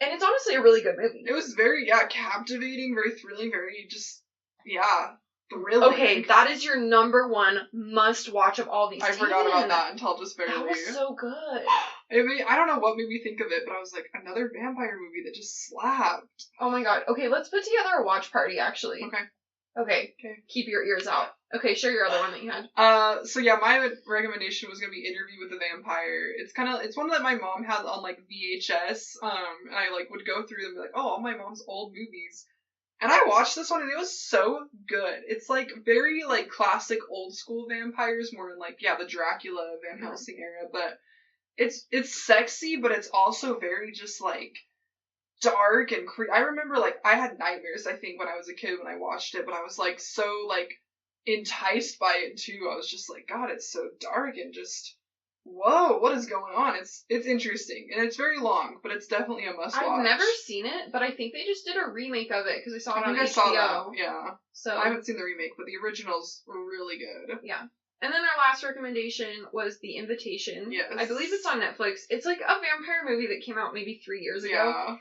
And it's honestly a really good movie. It was very, captivating, very thrilling, very just, thrilling. Okay, that is your number one must-watch of all these. I forgot about that until just barely. That was so good. I don't know what made me think of it, but I was like, another vampire movie that just slapped. Oh my god. Okay, let's put together a watch party, actually. Okay. Keep your ears out. Okay, share your other one that you had. My recommendation was gonna be Interview with the Vampire. It's one that my mom had on, like, VHS, and I, like, would go through them and be like, oh, all my mom's old movies. And I watched this one and it was so good. It's, like, very, like, classic old school vampires, more in, like, the Dracula, Van Helsing era, but it's sexy, but it's also very just, like, dark and I remember, like, I had nightmares, I think, when I was a kid when I watched it, but I was, like, so, like, enticed by it too. I was just like, God, it's so dark and just, whoa, what is going on? It's interesting, and it's very long, but it's definitely a must watch. I've never seen it, but I think they just did a remake of it, because I saw it on HBO. I saw that, yeah. So I haven't seen the remake, but the originals were really good. Yeah. And then our last recommendation was The Invitation. Yes. I believe it's on Netflix. It's like a vampire movie that came out maybe 3 years ago. Yeah.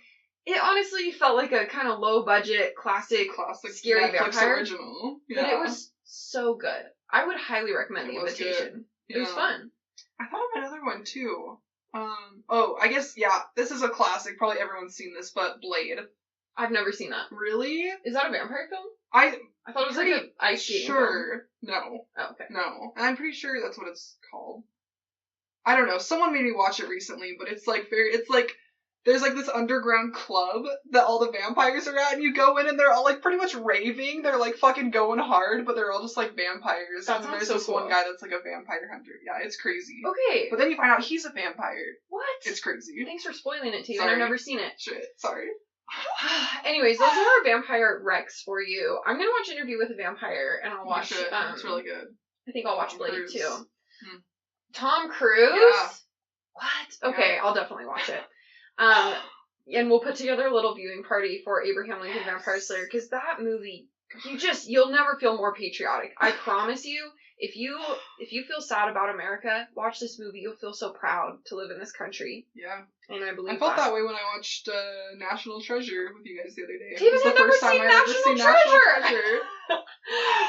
It honestly felt like a kind of low-budget, classic scary Netflix vampire. original. Yeah. But it was so good. I would highly recommend The Invitation. It was fun. I thought of another one, too. I guess, this is a classic. Probably everyone's seen this, but Blade. I've never seen that. Really? Is that a vampire film? I thought it was like an ice skating film. No. Oh, okay. No. And I'm pretty sure that's what it's called. I don't know. Someone made me watch it recently, but it's like there's like this underground club that all the vampires are at, and you go in and they're all like pretty much raving. They're like fucking going hard, but they're all just like vampires. That and there's so this cool. one guy that's like a vampire hunter. Yeah, it's crazy. Okay. But then you find out he's a vampire. What? It's crazy. Thanks for spoiling it, Taven. Sorry. I've never seen it. Shit. Sorry. Anyways, those are our vampire recs for you. I'm gonna watch Interview with a Vampire, and I'll watch. It's really good. I think I'll watch Tom Blade Cruise. too. Hmm. Tom Cruise? Yeah. What? Okay, I'll definitely watch it. And we'll put together a little viewing party for Abraham Lincoln Vampire Slayer, because that movie, you'll never feel more patriotic. I promise you. If you feel sad about America, watch this movie. You'll feel so proud to live in this country. Yeah. And I believe I felt that way when I watched National Treasure with you guys the other day. Taven, It was the first time I'd ever seen National Treasure.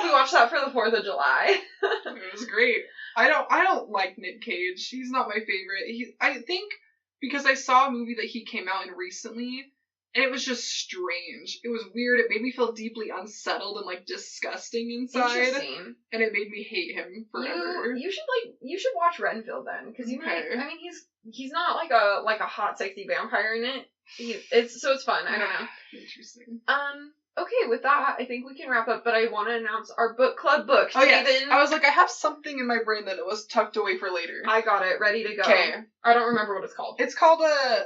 We watched that for the 4th of July. It was great. I don't like Nick Cage. He's not my favorite. I think because I saw a movie that he came out in recently, and it was just strange. It was weird. It made me feel deeply unsettled and like disgusting inside. Interesting. And it made me hate him forever. You should watch Renfield then, because he's not like a hot sexy vampire in it. It's fun. I don't know. Interesting. Okay, with that, I think we can wrap up, but I want to announce our book club book. Oh, yes. I was like, I have something in my brain that it was tucked away for later. I got it, ready to go. Okay. I don't remember what it's called. It's called I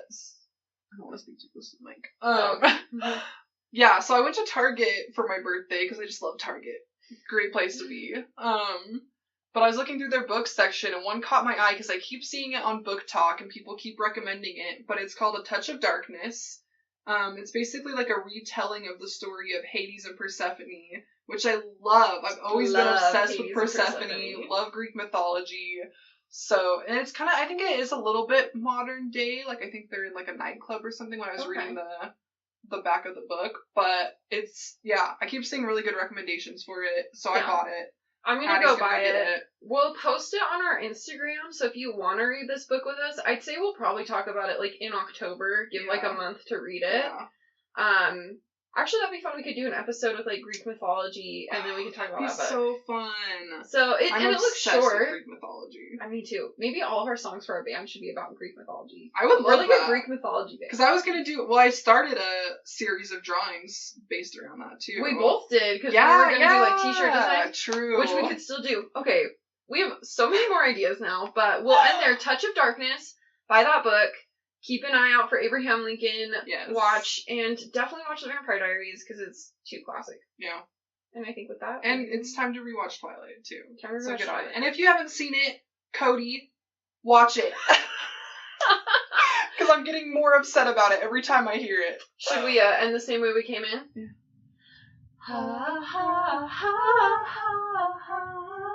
don't want to speak too close to the mic. Yeah, so I went to Target for my birthday, because I just love Target. Great place to be. But I was looking through their book section, and one caught my eye, because I keep seeing it on Book Talk, and people keep recommending it, but it's called A Touch of Darkness. It's basically like a retelling of the story of Hades and Persephone, which I love. I've always been obsessed with Persephone. Love Greek mythology. So, and it's kind of, I think it is a little bit modern day. Like, I think they're in like a nightclub or something when I was reading the back of the book. But it's, I keep seeing really good recommendations for it. So I bought it. I'm gonna go buy it. We'll post it on our Instagram, so if you want to read this book with us, I'd say we'll probably talk about it like in October. Give like a month to read it. Actually, that'd be fun. We could do an episode with, like, Greek mythology, and then we could talk about that. It'd be so fun. So, it looks short. With Greek mythology. Me too. Maybe all of our songs for our band should be about Greek mythology. I would love We're like that. a Greek mythology band. Because I was going to do... Well, I started a series of drawings based around that, too. We both did, because we were going to do, like, t-shirt design. True. Which we could still do. Okay, we have so many more ideas now, but we'll end there. Touch of Darkness. Buy that book. Keep an eye out for Abraham Lincoln. Yes. Watch, and definitely watch the Vampire Diaries, because it's too classic. Yeah. And I think with that... And it's time to rewatch Twilight, too. Time to rewatch Twilight. And if you haven't seen it, Cody, watch it. Because I'm getting more upset about it every time I hear it. Should we end the same way we came in? Yeah. Ha ha ha ha ha.